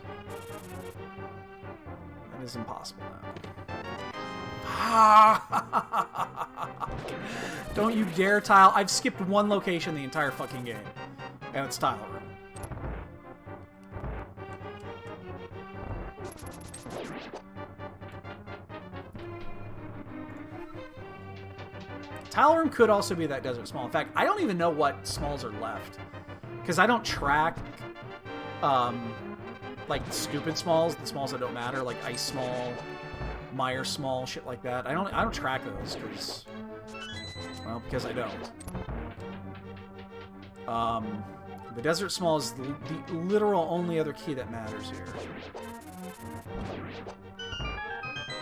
That is impossible now. Don't you dare tile. I've skipped one location the entire fucking game. And it's tile room. Tile room could also be that Desert Small. In fact, I don't even know what smalls are left. Because I don't track like stupid smalls, the smalls that don't matter, like Ice Small, Meyer Small, shit like that. I don't track those because, well, because I don't. The Desert Small is the literal only other key that matters here.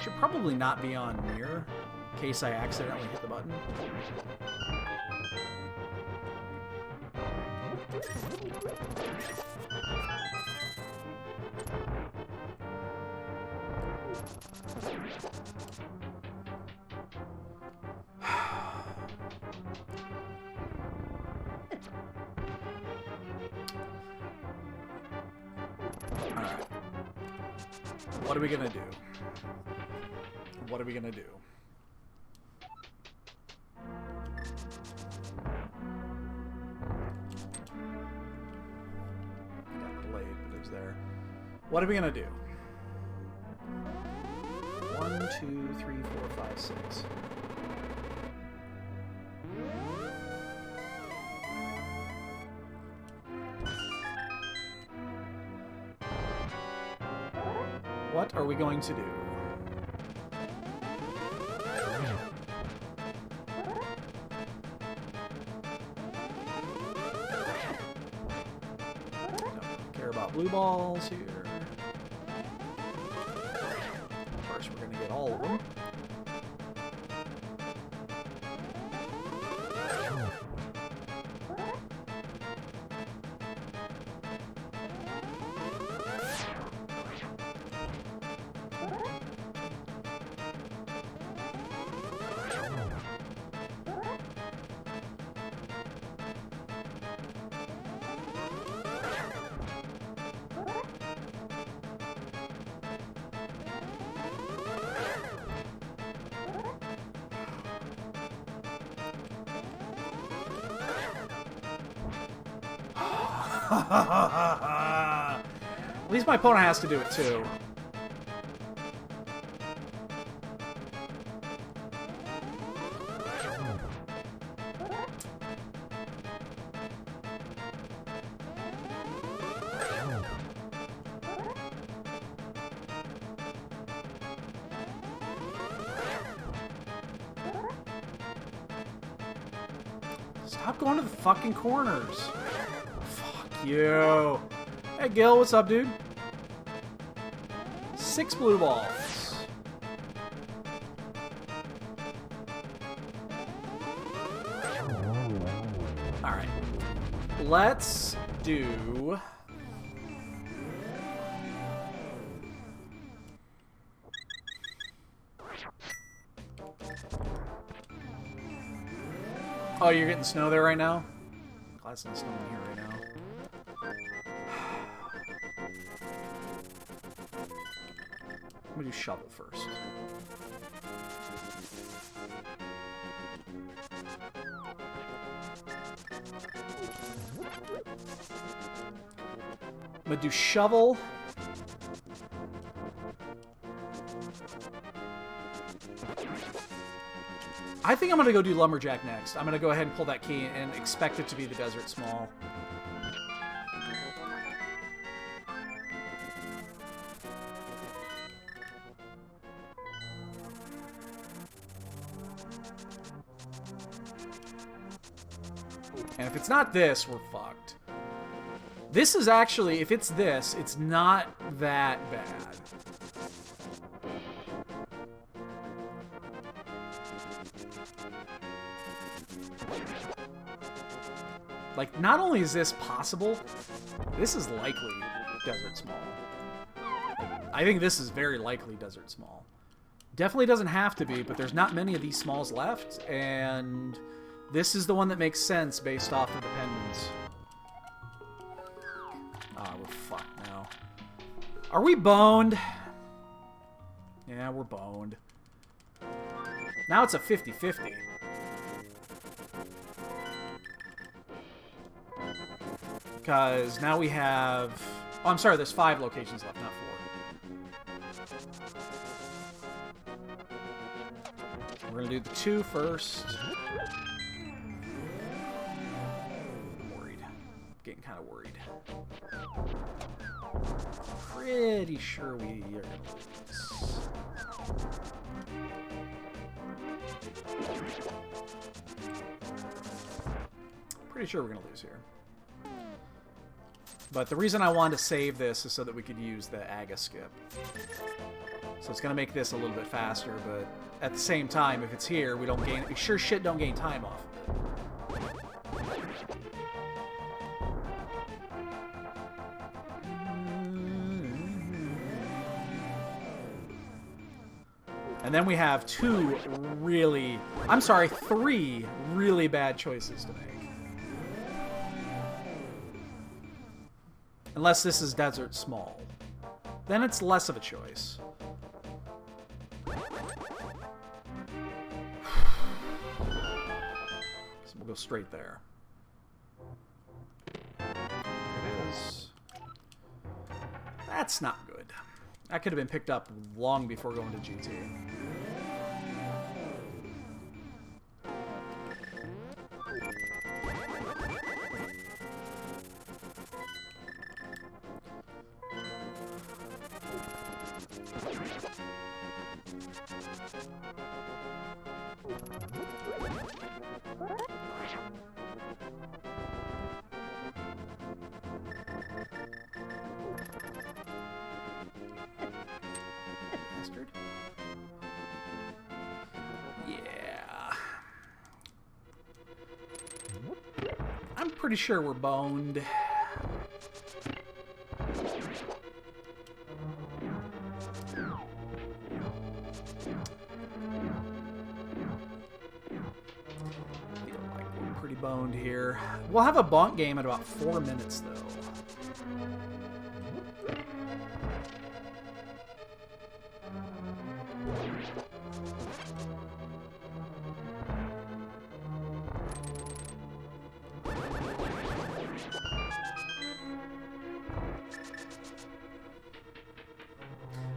Should probably not be on mirror in case I accidentally hit the button. Alright. What are we gonna do? What are we gonna do? Got delayed, but it was there. What are we gonna do? 1, 2, 3, 4, 5, 6. What are we going to do? Don't care about blue balls here. First, we're going to get all of them. At least my opponent has to do it too. Stop going to the fucking corners. You. Hey, Gil, what's up, dude? 6 blue balls. Alright. Let's do... Oh, you're getting snow there right now? Glad it's not snowing here right now. I'm gonna do shovel first. I'm gonna do shovel. I think I'm going to go do Lumberjack next. I'm going to go ahead and pull that key and expect it to be the Desert Small. And if it's not this, we're fucked. This is actually, if it's this, it's not that bad. Like, not only is this possible, this is likely Desert Small. I think this is very likely Desert Small. Definitely doesn't have to be, but there's not many of these smalls left, and this is the one that makes sense based off of the pendants. Ah, we're fucked now. Are we boned? Yeah, we're boned. Now it's a 50-50. Because now we have... Oh, I'm sorry, there's 5 locations left, not 4. We're going to do the 2 first. I'm worried. Getting kind of worried. Pretty sure we are going to lose. Pretty sure we're going to lose here. But the reason I wanted to save this is so that we could use the Aga skip. So it's going to make this a little bit faster, but at the same time, if it's here, we don't gain... We sure shit don't gain time off of it. And then we have 2 really... I'm sorry, 3 really bad choices to make. Unless this is Desert Small. Then it's less of a choice. So we'll go straight there. There it is. That's not good. That could have been picked up long before going to GT. I'm pretty sure we're boned. Feel like we're pretty boned here. We'll have a bonk game in about 4 minutes, though.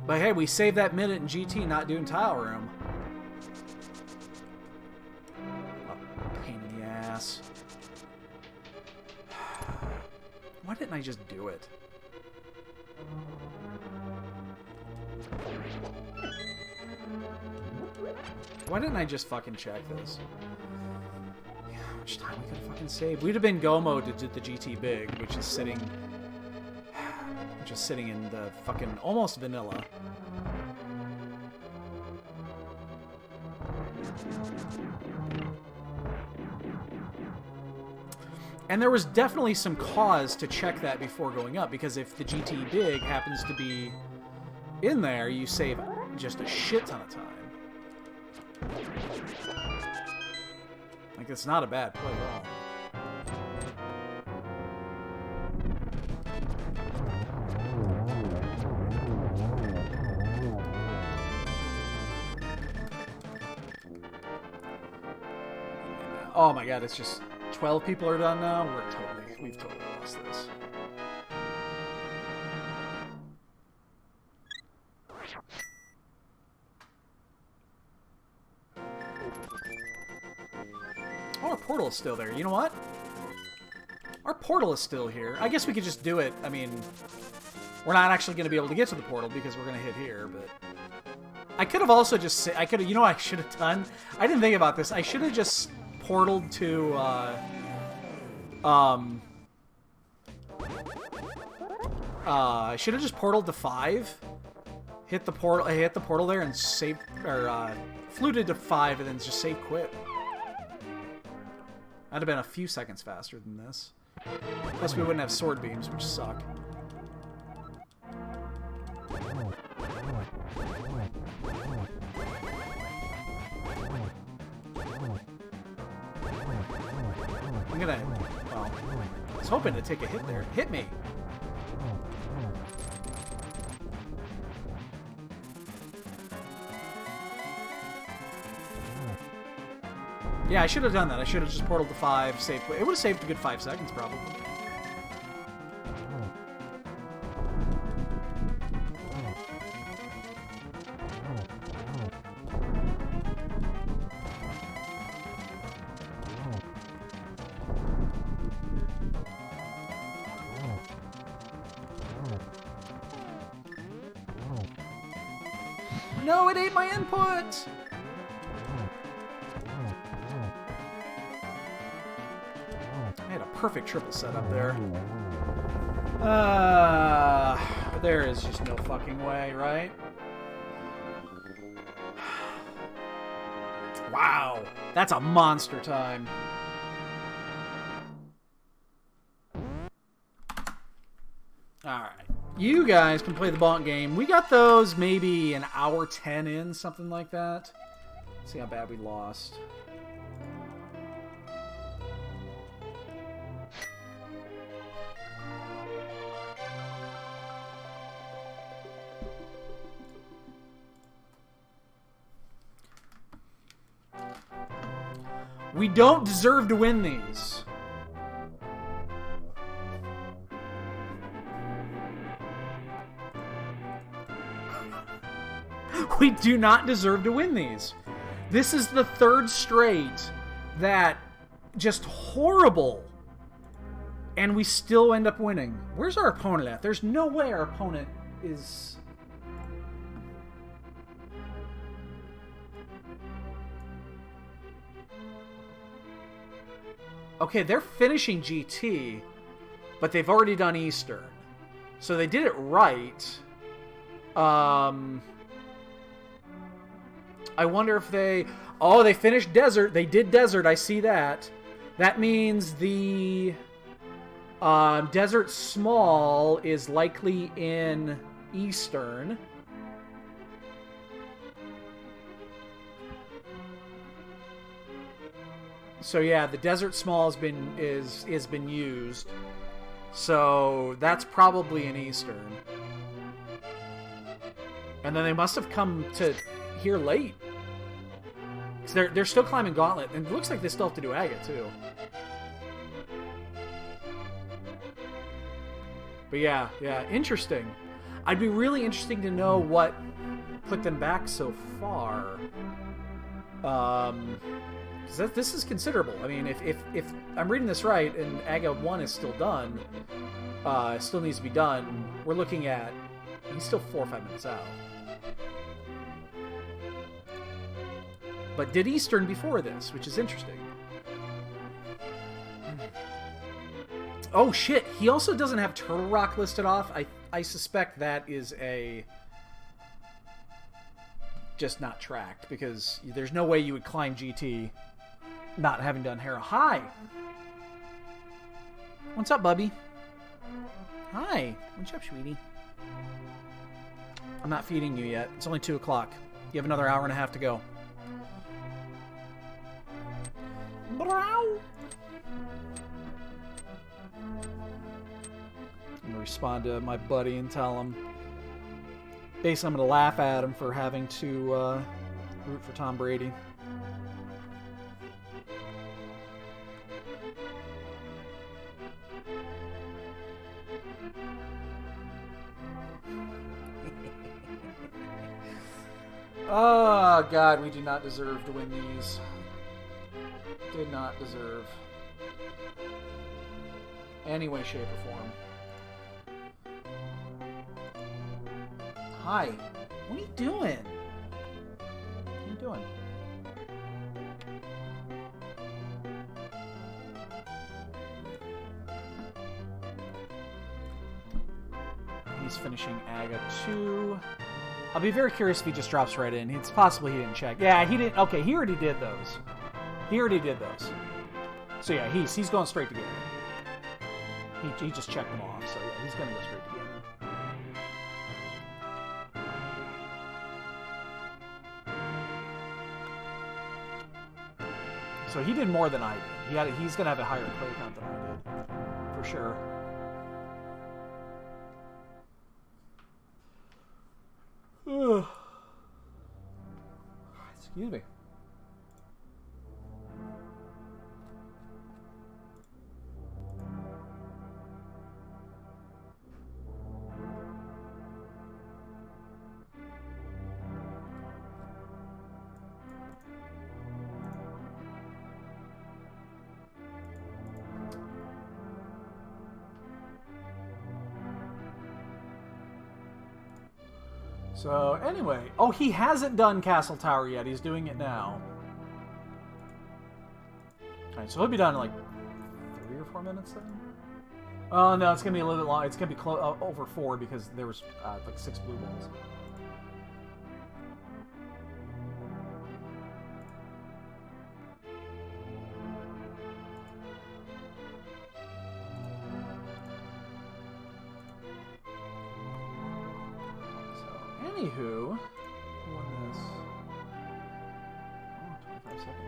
But hey, we saved that minute in GT not doing tile room. Oh, pain in the ass. Why didn't I just do it? Why didn't I just fucking check this? Yeah, how much time we could have fucking saved? We'd have been Gomo to do the GT Big, which is sitting... Just sitting in the fucking almost vanilla. And there was definitely some cause to check that before going up, because if the GT Big happens to be in there, you save just a shit ton of time. Like, it's not a bad play at all. Oh my god, it's just 12 people are done now? We've totally lost this. Oh, our portal is still there. You know what? Our portal is still here. I guess we could just do it. I mean, we're not actually going to be able to get to the portal because we're going to hit here, but... I could have also just... I could have... You know what I should have done? I didn't think about this. I should have just portaled to, I should have just portaled to 5. Hit the portal there and save... Or, fluted to 5 and then just save quit. That'd have been a few seconds faster than this. Plus we wouldn't have sword beams, which suck. I'm gonna... Well, I was hoping to take a hit there. Hit me! Yeah, I should have done that. I should have just portaled to 5, saved... It would have saved a good 5 seconds, probably. No, it ate my input! I had a perfect triple setup there. There is just no fucking way, right? Wow, that's a monster time. Alright. You guys can play the bonk game. We got those maybe an hour 10 in, something like that. Let's see how bad we lost. We don't deserve to win these. We do not deserve to win these. This is the 3rd straight that just horrible. And we still end up winning. Where's our opponent at? There's no way our opponent is... Okay, they're finishing GT, but they've already done Eastern. So they did it right. I wonder if they... Oh, they finished Desert. They did Desert. I see that. That means the Desert Small is likely in Eastern. So yeah, the Desert Small has been used. So that's probably in Eastern. And then they must have come to here late. So they're still climbing Gauntlet, and it looks like they still have to do Agate too. But yeah, interesting. I'd be really interesting to know what put them back so far. Because this is considerable. I mean, if I'm reading this right, and Agate 1 is still done, still needs to be done, we're looking at... He's still 4 or 5 minutes out. But did Eastern before this, which is interesting. Oh shit, he also doesn't have Turtle Rock listed off. I suspect that is a... just not tracked, because there's no way you would climb GT not having done Hera. Hi! What's up, Bubby? Hi! What's up, sweetie? I'm not feeding you yet. It's only 2 o'clock. You have another hour and a half to go. I'm gonna respond to my buddy and tell him. Basically, I'm gonna laugh at him for having to root for Tom Brady. Oh God, we do not deserve to win these. Did not deserve. Any way, shape, or form. Hi. What are you doing? What are you doing? He's finishing Aga 2. I'll be very curious if he just drops right in. It's possible he didn't check. Yeah, he didn't. Okay, he already did those. He already did those. So yeah, he's going straight to gaming. He just checked them off. So yeah, he's going to go straight to gaming. So he did more than I did. He's going to have a higher play count than I did, for sure. Excuse me. So, anyway. Oh, he hasn't done Castle Tower yet. He's doing it now. Alright, so he'll be done in like 3 or 4 minutes then? Oh, no, it's going to be a little bit long. It's going to be over 4 because there was like 6 blue balls. Anywho, who won this? Oh, 25 seconds.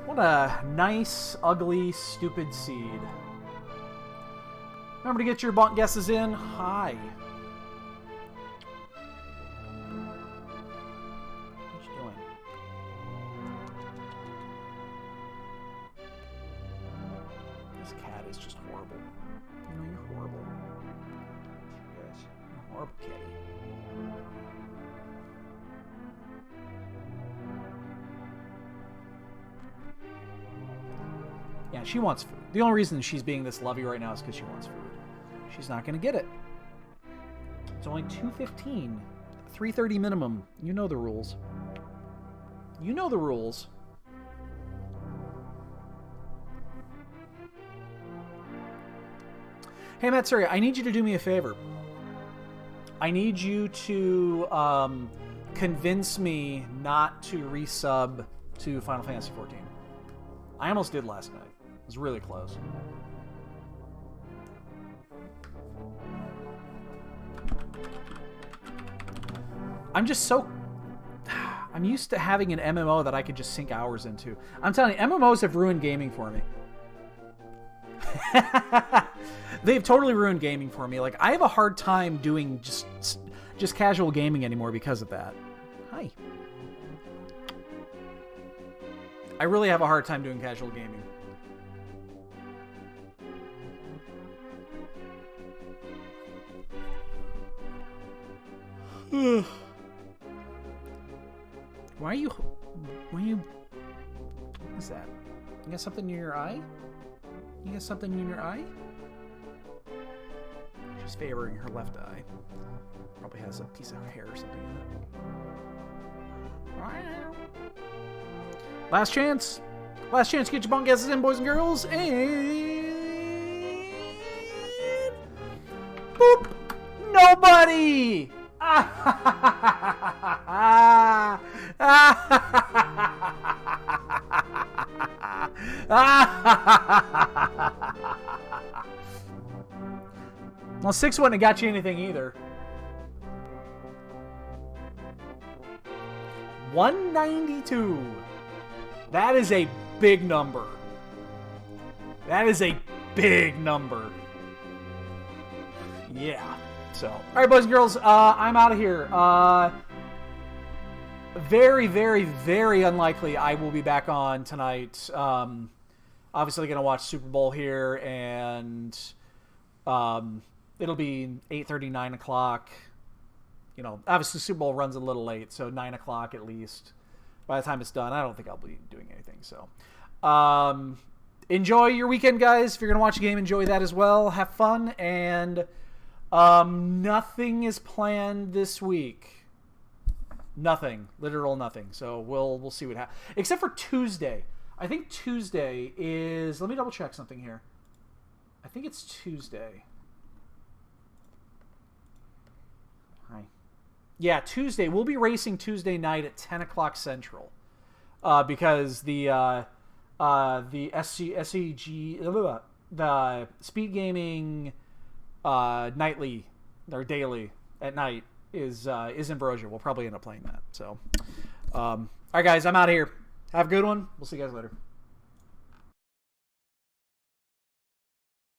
What a nice, ugly, stupid seed. Remember to get your bonk guesses in. Hi. What you doing? This cat is just horrible. You know, you're horrible. Yes, you're a horrible kitty. Yeah, she wants food. The only reason she's being this lovey right now is because she wants food. She's not going to get it. It's only 2:15. 3:30 minimum. You know the rules. You know the rules. Hey, Matsuri, I need you to do me a favor. I need you to convince me not to resub to Final Fantasy XIV. I almost did last night. It was really close. I'm just so... I'm used to having an MMO that I could just sink hours into. I'm telling you, MMOs have ruined gaming for me. They've totally ruined gaming for me. Like, I have a hard time doing just casual gaming anymore because of that. Hi. I really have a hard time doing casual gaming. Why are you... What is that? You got something in your eye? You got something in your eye? She's favoring her left eye. Probably has a piece of hair or something in it. Last chance. Last chance to get your bunk guesses in, boys and girls. And... boop! Nobody! Well, 6 wouldn't have got you anything either. 192. That is a big number. That is a big number. Yeah. So, all right, boys and girls, I'm out of here. Very, very, very unlikely I will be back on tonight. Obviously, going to watch Super Bowl here, and it'll be 8:30, 9 o'clock you know, obviously the Super Bowl runs a little late, so 9 o'clock at least. By the time it's done, I don't think I'll be doing anything. So, enjoy your weekend, guys. If you're gonna watch a game, enjoy that as well. Have fun, and nothing is planned this week. Nothing, literal nothing. So we'll see what happens. Except for Tuesday. I think Tuesday is. Let me double check something here. I think it's Tuesday. Hi. Yeah, Tuesday. We'll be racing Tuesday night at 10 o'clock Central, because the SCG, the Speed Gaming nightly or daily at night is in Brosia. We'll probably end up playing that. So, all right, guys, I'm out of here. Have a good one. We'll see you guys later.